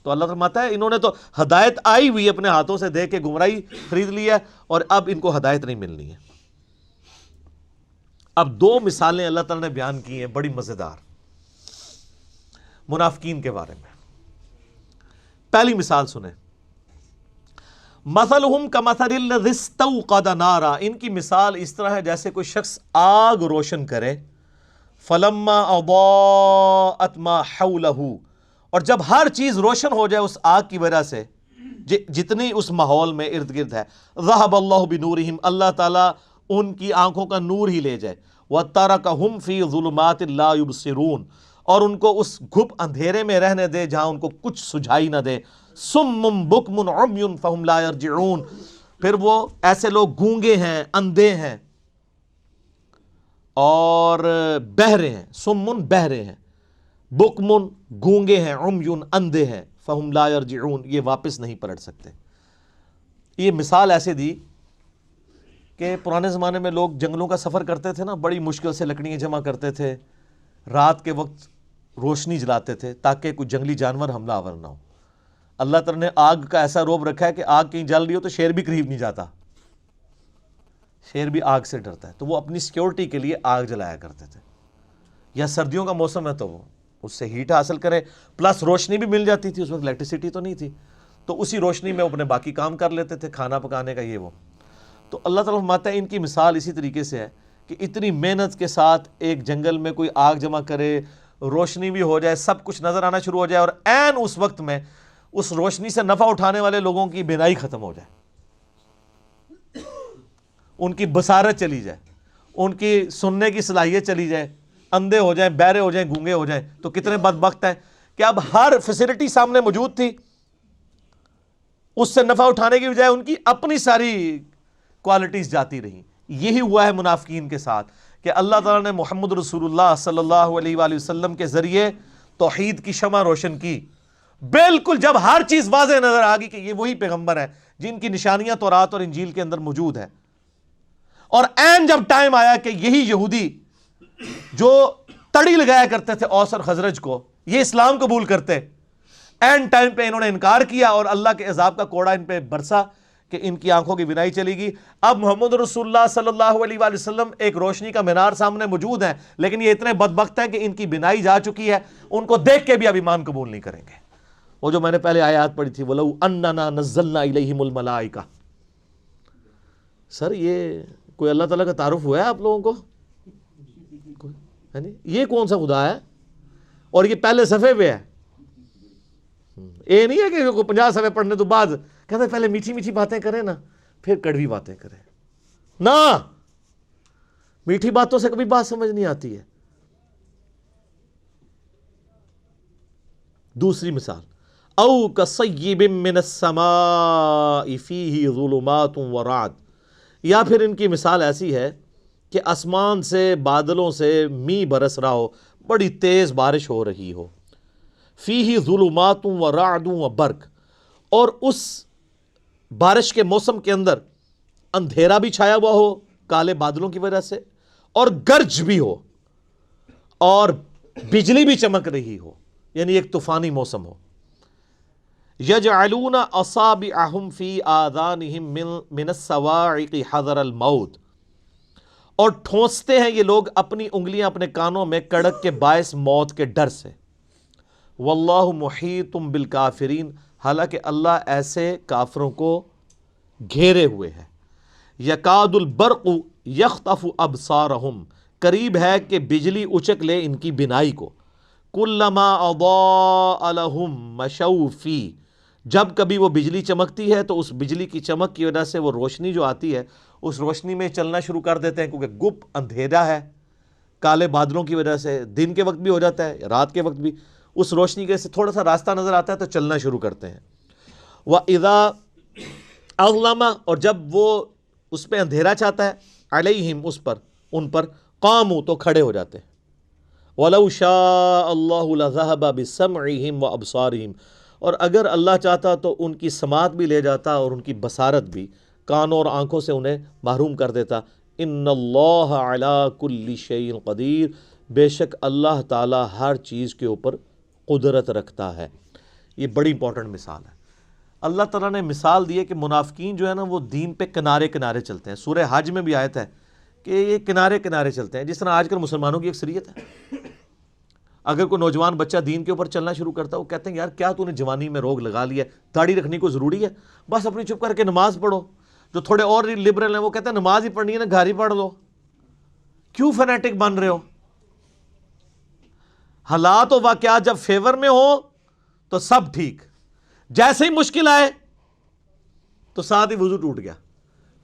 [SPEAKER 1] تو اللہ فرماتا ہے انہوں نے تو ہدایت آئی ہوئی اپنے ہاتھوں سے دے کے گمراہی خرید لی ہے اور اب ان کو ہدایت نہیں ملنی ہے۔ اب دو مثالیں اللہ تعالیٰ نے بیان کی ہیں بڑی مزیدار منافقین کے بارے میں۔ پہلی مثال سنیں، مثلہم کمثل الذی استوقد نارا، ان کی مثال اس طرح ہے جیسے کوئی شخص آگ روشن کرے، فلما اضاءت ما حولہ، اور جب ہر چیز روشن ہو جائے اس آگ کی وجہ سے جتنی اس ماحول میں ارد گرد ہے، ذہب اللہ بنورہم، اللہ تعالیٰ ان کی آنکھوں کا نور ہی لے جائے، وترکہم فی ظلمات لا یبصرون، اور ان کو اس گھپ اندھیرے میں رہنے دے جہاں ان کو کچھ سجھائی نہ دے، صم بکم عمی فہم لا یرجعون، پھر وہ ایسے لوگ گونگے ہیں، اندھے ہیں اور بہرے ہیں، سمن بہرے ہیں، بکمن گونگے ہیں، عمیون اندھے ہیں، فہم لا یرجعون یہ واپس نہیں پلٹ سکتے۔ یہ مثال ایسے دی کہ پرانے زمانے میں لوگ جنگلوں کا سفر کرتے تھے نا، بڑی مشکل سے لکڑیاں جمع کرتے تھے، رات کے وقت روشنی جلاتے تھے تاکہ کوئی جنگلی جانور حملہ آور نہ ہو. اللہ تعالیٰ نے آگ کا ایسا روب رکھا ہے کہ آگ کہیں جل رہی ہو تو شیر بھی قریب نہیں جاتا, شیر بھی آگ سے ڈرتا ہے, تو وہ اپنی سیکیورٹی کے لیے آگ جلایا کرتے تھے. یا سردیوں کا موسم ہے تو وہ اس سے ہیٹ حاصل کرے, پلس روشنی بھی مل جاتی تھی, اس وقت الیکٹریسٹی تو نہیں تھی, تو اسی روشنی میں اپنے باقی کام کر لیتے تھے, کھانا پکانے کا یہ وہ. تو اللہ تعالیٰ فرماتا ہے ان کی مثال اسی طریقے سے ہے کہ اتنی محنت کے ساتھ ایک جنگل میں کوئی آگ جمع کرے, روشنی بھی ہو جائے, سب کچھ نظر آنا شروع ہو جائے, اور عین اس وقت میں اس روشنی سے نفع اٹھانے والے لوگوں کی بینائی ختم ہو جائے, ان کی بصارت چلی جائے, ان کی سننے کی صلاحیت چلی جائے, اندھے ہو جائیں, بہرے ہو جائیں, گونگے ہو جائیں. تو کتنے بدبخت ہیں کہ اب ہر فیسلٹی سامنے موجود تھی, اس سے نفع اٹھانے کی بجائے ان کی اپنی ساری کوالٹیز جاتی رہیں. یہی ہوا ہے منافقین کے ساتھ کہ اللہ تعالیٰ نے محمد رسول اللہ صلی اللہ علیہ وآلہ وسلم کے ذریعے توحید کی شمع روشن کی. بالکل جب ہر چیز واضح نظر آ گئی کہ یہ وہی پیغمبر ہے جن کی نشانیاں تورات اور انجیل کے اندر موجود ہے, اور عین جب ٹائم آیا کہ یہی یہودی جو تڑی لگایا کرتے تھے اوس اور خزرج کو, یہ اسلام قبول کرتے, اینڈ ٹائم پہ انہوں نے انکار کیا اور اللہ کے عذاب کا کوڑا ان پہ برسا کہ ان کی آنکھوں کی بینائی چلی گئی. اب محمد رسول اللہ صلی اللہ علیہ وآلہ وسلم ایک روشنی کا مینار سامنے موجود ہیں, لیکن یہ اتنے بدبخت ہیں کہ ان کی بینائی جا چکی ہے, ان کو دیکھ کے بھی اب ایمان قبول نہیں کریں گے. وہ جو میں نے پہلے آیات پڑھی تھی, وَلَوْ أَنَّنَا نَزَّلْنَا إِلَيْهِمُ الْمَلَائِكَةَ, سر یہ کوئی اللہ تعالیٰ کا تعارف ہوا ہے آپ لوگوں کو؟ یہ کون سا خدا ہے؟ اور یہ پہلے صفحے پہ ہے. یہ نہیں ہے کہ 50 صفحے پڑھنے تو بعد کہتے ہیں پہلے میٹھی میٹھی باتیں کریں نا پھر کڑوی باتیں کریں. نہ, میٹھی باتوں سے کبھی بات سمجھ نہیں آتی ہے. دوسری مثال, او کصیب من السماء فیہ ظلمات ورعد, یا پھر ان کی مثال ایسی ہے کہ آسمان سے بادلوں سے می برس رہا ہو, بڑی تیز بارش ہو رہی ہو, فیہ ظلمات ورعد وبرق, اور اس بارش کے موسم کے اندر اندھیرا بھی چھایا ہوا ہو کالے بادلوں کی وجہ سے, اور گرج بھی ہو, اور بجلی بھی چمک رہی ہو, یعنی ایک طوفانی موسم ہو. یجعلون اصابعہم فی آذانہم من الصواعق حذر الموت, اور ٹھونستے ہیں یہ لوگ اپنی انگلیاں اپنے کانوں میں کڑک کے باعث موت کے ڈر سے. واللہ محیط بالکافرین, حالانکہ اللہ ایسے کافروں کو گھیرے ہوئے ہے. یکاد البرق یخطف ابصارہم, قریب ہے کہ بجلی اچک لے ان کی بینائی کو. کلما اضاء لہم مشوا فیہ, جب کبھی وہ بجلی چمکتی ہے تو اس بجلی کی چمک کی وجہ سے وہ روشنی جو آتی ہے اس روشنی میں چلنا شروع کر دیتے ہیں, کیونکہ گپ اندھیرا ہے کالے بادلوں کی وجہ سے, دن کے وقت بھی ہو جاتا ہے رات کے وقت بھی, اس روشنی کے سے تھوڑا سا راستہ نظر آتا ہے تو چلنا شروع کرتے ہیں. وَإِذَا أَظْلَمَ, اور جب وہ اس پہ اندھیرا چاہتا ہے, علیہم اس پر, ان پر, قاموا تو کھڑے ہو جاتے ہیں. وَلَوْ شَاءَ اللَّهُ لَذَهَبَ بِسَمْعِهِمْ وَأَبْصَارِهِمْ, اور اگر اللہ چاہتا تو ان کی سماعت بھی لے جاتا اور ان کی بصارت بھی, کانوں اور آنکھوں سے انہیں محروم کر دیتا. ان اللہ علی کل شیء قدیر, بے شک اللہ تعالی ہر چیز کے اوپر قدرت رکھتا ہے. یہ بڑی امپورٹنٹ مثال ہے. اللہ تعالیٰ نے مثال دی ہے کہ منافقین جو ہے نا وہ دین پہ کنارے کنارے چلتے ہیں. سورہ حج میں بھی آیت ہے کہ یہ کنارے کنارے چلتے ہیں, جس طرح آج کل مسلمانوں کی اکثریت ہے. اگر کوئی نوجوان بچہ دین کے اوپر چلنا شروع کرتا ہے, وہ کہتے ہیں یار کیا تو نے جوانی میں روگ لگا لیا, داڑھی رکھنی کو ضروری ہے, بس اپنی چپ کر کے نماز پڑھو. جو تھوڑے اور لبرل ہیں وہ کہتے ہیں نماز ہی پڑھنی ہے نا گھر ہی پڑھ لو, کیوں فنیٹک بن رہے ہو. حالات و واقعات جب فیور میں ہو تو سب ٹھیک, جیسے ہی مشکل آئے تو ساتھ ہی وضو ٹوٹ گیا.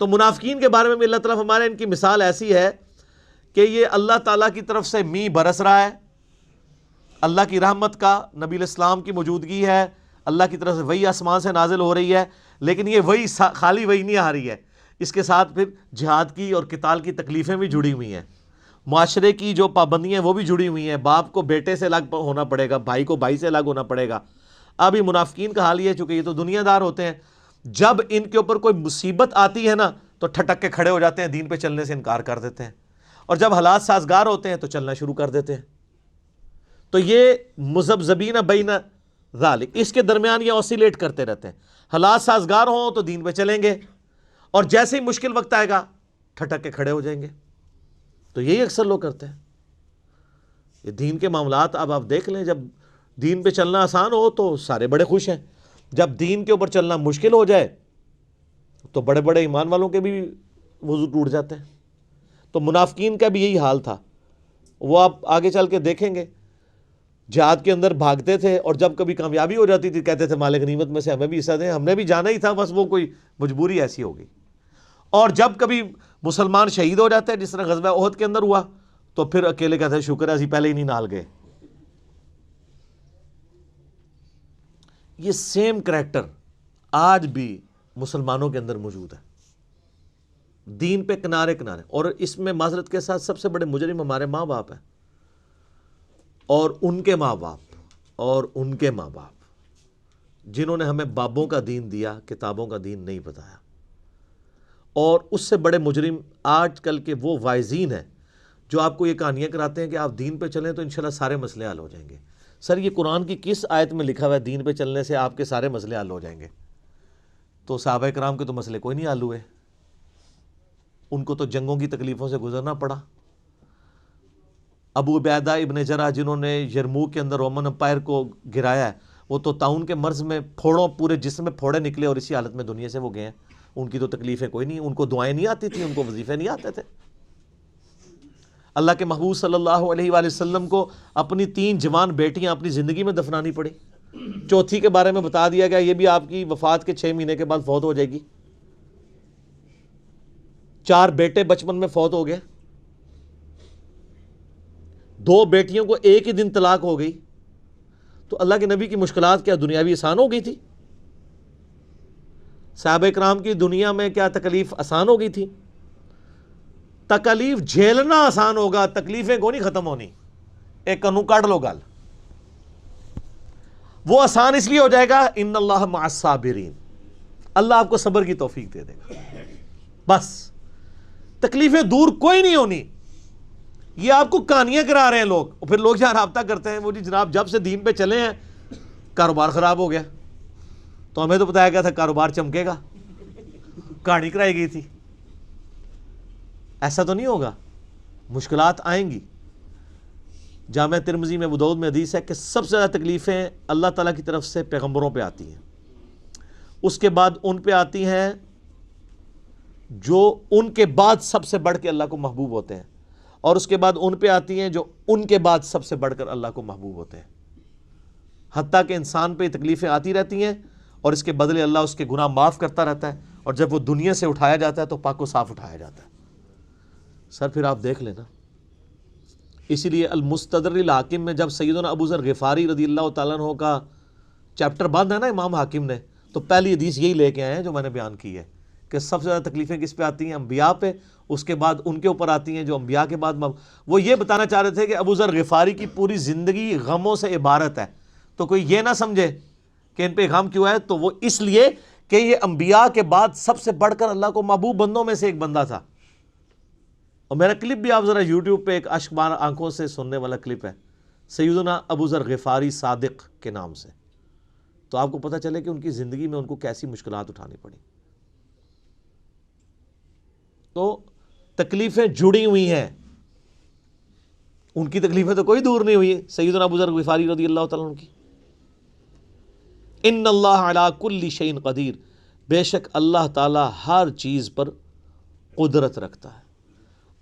[SPEAKER 1] تو منافقین کے بارے میں بھی اللہ تعالیٰ ہمارے ان کی مثال ایسی ہے کہ یہ اللہ تعالیٰ کی طرف سے می برس رہا ہے, اللہ کی رحمت کا, نبی علیہ السلام کی موجودگی ہے, اللہ کی طرف سے وہی آسمان سے نازل ہو رہی ہے, لیکن یہ وہی خالی وہی نہیں آ رہی ہے, اس کے ساتھ پھر جہاد کی اور قتال کی تکلیفیں بھی جڑی ہوئی ہیں, معاشرے کی جو پابندیاں ہیں وہ بھی جڑی ہوئی ہیں. باپ کو بیٹے سے الگ ہونا پڑے گا, بھائی کو بھائی سے الگ ہونا پڑے گا. اب یہ منافقین کا حال یہ ہے, چونکہ یہ تو دنیا دار ہوتے ہیں, جب ان کے اوپر کوئی مصیبت آتی ہے نا تو ٹھٹک کے کھڑے ہو جاتے ہیں, دین پہ چلنے سے انکار کر دیتے ہیں, اور جب حالات سازگار ہوتے ہیں تو چلنا شروع کر دیتے ہیں. تو یہ مذبذبین بین ذالک، اس کے درمیان یہ اوسیلیٹ کرتے رہتے ہیں. حالات سازگار ہوں تو دین پہ چلیں گے، اور جیسے ہی مشکل وقت آئے گا ٹھٹک کے کھڑے ہو جائیں گے. تو یہی اکثر لوگ کرتے ہیں. یہ دین کے معاملات اب آپ دیکھ لیں، جب دین پہ چلنا آسان ہو تو سارے بڑے خوش ہیں، جب دین کے اوپر چلنا مشکل ہو جائے تو بڑے بڑے ایمان والوں کے بھی وضو ٹوٹ جاتے ہیں. تو منافقین کا بھی یہی حال تھا. وہ آپ آگے چل کے دیکھیں گے، جہاد کے اندر بھاگتے تھے، اور جب کبھی کامیابی ہو جاتی تھی کہتے تھے مال غنیمت میں سے ہمیں بھی حصہ دیں، ہم نے بھی جانا ہی تھا، بس وہ کوئی مجبوری ایسی ہو گئی. اور جب کبھی مسلمان شہید ہو جاتے ہیں، جس طرح غزوہ احد کے اندر ہوا، تو پھر اکیلے کہتے ہیں شکر ہے اسی پہلے ہی نہیں نال گئے. یہ سیم کریکٹر آج بھی مسلمانوں کے اندر موجود ہے، دین پہ کنارے کنارے. اور اس میں معذرت کے ساتھ سب سے بڑے مجرم ہمارے ماں باپ ہیں، اور ان کے ماں باپ، اور ان کے ماں باپ، جنہوں نے ہمیں بابوں کا دین دیا، کتابوں کا دین نہیں بتایا. اور اس سے بڑے مجرم آج کل کے وہ وائزین ہیں جو آپ کو یہ کہانیاں کراتے ہیں کہ آپ دین پہ چلیں تو انشاءاللہ سارے مسئلے حل ہو جائیں گے. سر یہ قرآن کی کس آیت میں لکھا ہوا ہے دین پہ چلنے سے آپ کے سارے مسئلے حل ہو جائیں گے؟ تو صحابہ کرام کے تو مسئلے کوئی نہیں حل ہوئے، ان کو تو جنگوں کی تکلیفوں سے گزرنا پڑا. ابو عبیدہ ابن جرح جنہوں نے یرموک کے اندر رومن امپائر کو گرایا ہے، وہ تو طاعون کے مرض میں پھوڑوں پورے جسم میں پھوڑے نکلے اور اسی حالت میں دنیا سے وہ گئے ہیں. ان کی تو تکلیفیں کوئی نہیں، ان کو دعائیں نہیں آتی تھیں، ان کو وظیفے نہیں آتے تھے. اللہ کے محبوب صلی اللہ علیہ وآلہ وسلم کو اپنی 3 جوان بیٹیاں اپنی زندگی میں دفنانی پڑی. چوتھی کے بارے میں بتا دیا گیا یہ بھی آپ کی وفات کے 6 مہینے کے بعد فوت ہو جائے گی. 4 بیٹے بچپن میں فوت ہو گئے، 2 بیٹیوں کو ایک ہی دن طلاق ہو گئی. تو اللہ کے نبی کی مشکلات کیا دنیاوی آسان ہو گئی تھی؟ صحابہ کرام کی دنیا میں کیا تکلیف آسان ہو گئی تھی؟ تکلیف جھیلنا آسان ہوگا، تکلیفیں کو نہیں ختم ہونی. ایک کنو کاٹ لو گال، وہ آسان اس لیے ہو جائے گا ان اللہ مع الصابرین، اللہ آپ کو صبر کی توفیق دے دے گا. بس تکلیفیں دور کوئی نہیں ہونی. یہ آپ کو کہانیاں کرا رہے ہیں لوگ، اور پھر لوگ جہاں رابطہ کرتے ہیں وہ جی جناب جب سے دین پہ چلے ہیں کاروبار خراب ہو گیا. تو ہمیں تو بتایا گیا تھا کاروبار چمکے گا، کہانی کرائی گئی تھی. ایسا تو نہیں ہوگا، مشکلات آئیں گی. جامع ترمذی میں ابو داؤد میں حدیث ہے کہ سب سے زیادہ تکلیفیں اللہ تعالیٰ کی طرف سے پیغمبروں پہ آتی ہیں، اس کے بعد ان پہ آتی ہیں جو ان کے بعد سب سے بڑھ کے اللہ کو محبوب ہوتے ہیں، اور اس کے بعد ان پہ آتی ہیں جو ان کے بعد سب سے بڑھ کر اللہ کو محبوب ہوتے ہیں. حتیٰ کہ انسان پہ تکلیفیں آتی رہتی ہیں اور اس کے بدلے اللہ اس کے گناہ معاف کرتا رہتا ہے، اور جب وہ دنیا سے اٹھایا جاتا ہے تو پاک و صاف اٹھایا جاتا ہے. سر پھر آپ دیکھ لینا، اسی لیے المستدرک الحاکم میں جب سیدنا ابو ذر غفاری رضی اللہ تعالیٰ عنہ کا چیپٹر باندھا نا امام حاکم نے، تو پہلی حدیث یہی لے کے آئے ہیں جو میں نے بیان کی ہے کہ سب سے زیادہ تکلیفیں کس پہ آتی ہیں؟ انبیاء پہ، اس کے بعد ان کے اوپر آتی ہیں جو انبیاء کے بعد وہ یہ بتانا چاہ رہے تھے کہ ابو ذر غفاری کی پوری زندگی غموں سے عبارت ہے. تو کوئی یہ نہ سمجھے کہ ان پہ غم کیوں ہے، تو وہ اس لیے کہ یہ انبیاء کے بعد سب سے بڑھ کر اللہ کو محبوب بندوں میں سے ایک بندہ تھا. اور میرا کلپ بھی آپ ذرا یوٹیوب پہ ایک اشک بار آنکھوں سے سننے والا کلپ ہے سیدنا ابو ذر غفاری صادق کے نام سے، تو آپ کو پتہ چلے کہ ان کی زندگی میں ان کو کیسی مشکلات اٹھانی پڑی. تو تکلیفیں جڑی ہوئی ہیں، ان کی تکلیفیں تو کوئی دور نہیں ہوئی. سیدنا ابو ذر غفاری رضی اللہ تعالیٰ عنہ کی، ان اللہ علی کل شیء قدیر، بے شک اللہ تعالیٰ ہر چیز پر قدرت رکھتا ہے.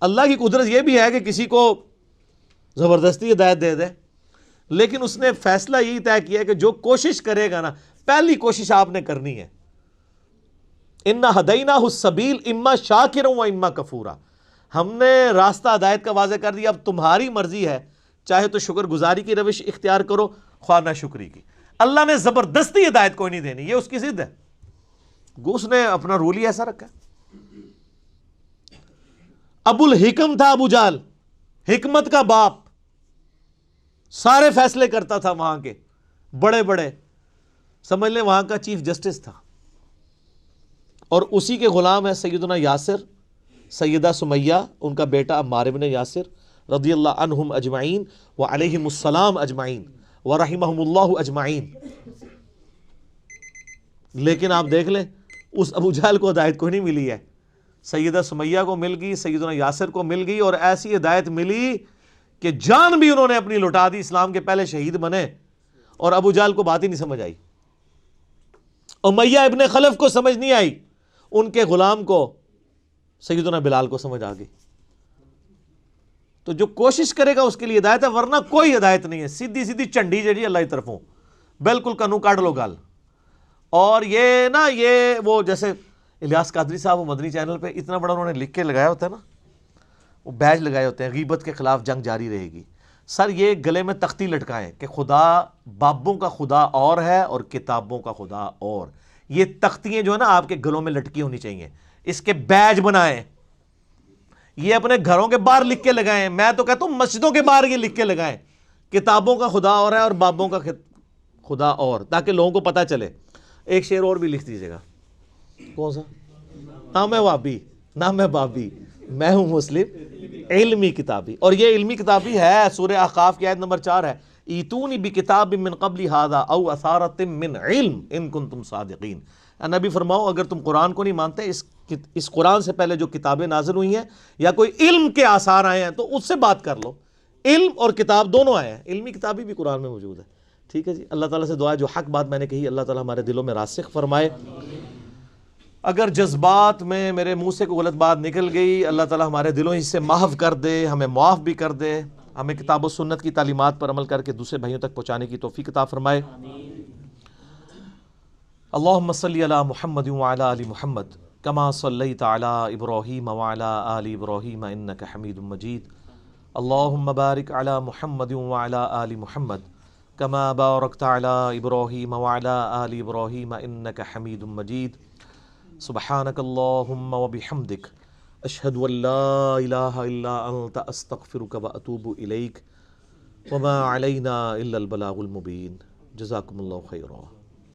[SPEAKER 1] اللہ کی قدرت یہ بھی ہے کہ کسی کو زبردستی ہدایت دے دے، لیکن اس نے فیصلہ یہی طے کیا ہے کہ جو کوشش کرے گا نا، پہلی کوشش آپ نے کرنی ہے. انا ہدیناہ السبیل اما شاکرا و اما کفورا، ہم نے راستہ ہدایت کا واضح کر دیا، اب تمہاری مرضی ہے، چاہے تو شکر گزاری کی روش اختیار کرو، خواہ نہ شکری کی. اللہ نے زبردستی ہدایت کوئی نہیں دینی، یہ اس کی ضد ہے. اس نے اپنا رول ہی ایسا رکھا ہے. ابو الحکم تھا ابو جہل، حکمت کا باپ، سارے فیصلے کرتا تھا وہاں کے بڑے بڑے، سمجھ لیں وہاں کا چیف جسٹس تھا. اور اسی کے غلام ہے سیدنا یاسر، سیدہ سمیہ ان کا بیٹا عمار بن یاسر، رضی اللہ عنہم اجمعین وعلیہم السلام اجمعین ورحمہم اللہ اجمعین. لیکن آپ دیکھ لیں اس ابو جہل کو ہدایت کوئی نہیں ملی ہے. سیدہ سمیہ کو مل گئی, سیدنا یاسر کو مل گئی, اور ایسی ہدایت ملی کہ جان بھی انہوں نے اپنی لٹا دی, اسلام کے پہلے شہید بنے, اور ابو جہل کو بات ہی نہیں سمجھ آئی. امیہ ابن خلف کو سمجھ نہیں آئی, ان کے غلام کو سیدنا بلال کو سمجھ آ گئی. تو جو کوشش کرے گا اس کے لیے ہدایت ہے, ورنہ کوئی ہدایت نہیں ہے. سیدھی سیدھی چنڈی جڑی اللہ کی طرفوں, بالکل کنو کاٹ لو گل. اور یہ وہ جیسے الیاس قادری صاحب وہ مدنی چینل پہ اتنا بڑا انہوں نے لکھ کے لگایا ہوتا ہے نا, وہ بیج لگائے ہوتے ہیں, غیبت کے خلاف جنگ جاری رہے گی. سر یہ گلے میں تختی لٹکائیں کہ خدا بابوں کا خدا اور ہے اور کتابوں کا خدا اور. یہ تختیاں جو ہے نا آپ کے گلوں میں لٹکی ہونی چاہیے, اس کے بیج بنائیں, یہ اپنے گھروں کے باہر لکھ کے لگائیں. میں تو کہتا ہوں مسجدوں کے باہر یہ لکھ کے لگائیں, کتابوں کا خدا اور ہے اور بابوں کا خدا اور, تاکہ لوگوں کو پتہ چلے. ایک شعر اور بھی لکھ دیجیے گا. کون سا؟ نہ میں وابی نہ میں بابی, میں ہوں مسلم علمی کتابی. اور یہ علمی کتابی ہے, سورہ احقاف کی آیت نمبر 4 ہے, ایتونی بکتاب من قبل ھذا او اثارۃ من علم ان کنتم صادقین. نبی فرماؤ اگر تم قرآن کو نہیں مانتے, اس قرآن سے پہلے جو کتابیں نازل ہوئی ہیں یا کوئی علم کے آثار آئے ہیں تو اس سے بات کر لو. علم اور کتاب دونوں آئے ہیں, علمی کتابی بھی قرآن میں موجود ہے. ٹھیک ہے جی, اللہ تعالیٰ سے دعا ہے جو حق بات میں نے کہی اللہ تعالیٰ ہمارے دلوں میں راسخ فرمائے. اگر جذبات میں میرے منہ سے کوئی غلط بات نکل گئی, اللہ تعالیٰ ہمارے دلوں ہی سے محو کر دے, ہمیں معاف بھی کر دے, ہمیں کتاب و سنت کی تعلیمات پر عمل کر کے دوسرے بھائیوں تک پہنچانے کی توفیق عطا فرمائے. اللہم صلی علی محمد وعلی آل محمد کما صلیت علی ابراہیم وعلی آل ابراہیم انک حمید مجید. اللہم بارک علی محمد وعلی آل محمد کما بارکت علی ابراہیم وعلی آل ابراہیم انک حمید مجید. سبحانک اللہم وبحمدک اشہد ان لا الہ الا انت استغفرک واتوب الیک وما علینا الا البلاغ المبین. جزاکم اللہ خیرا.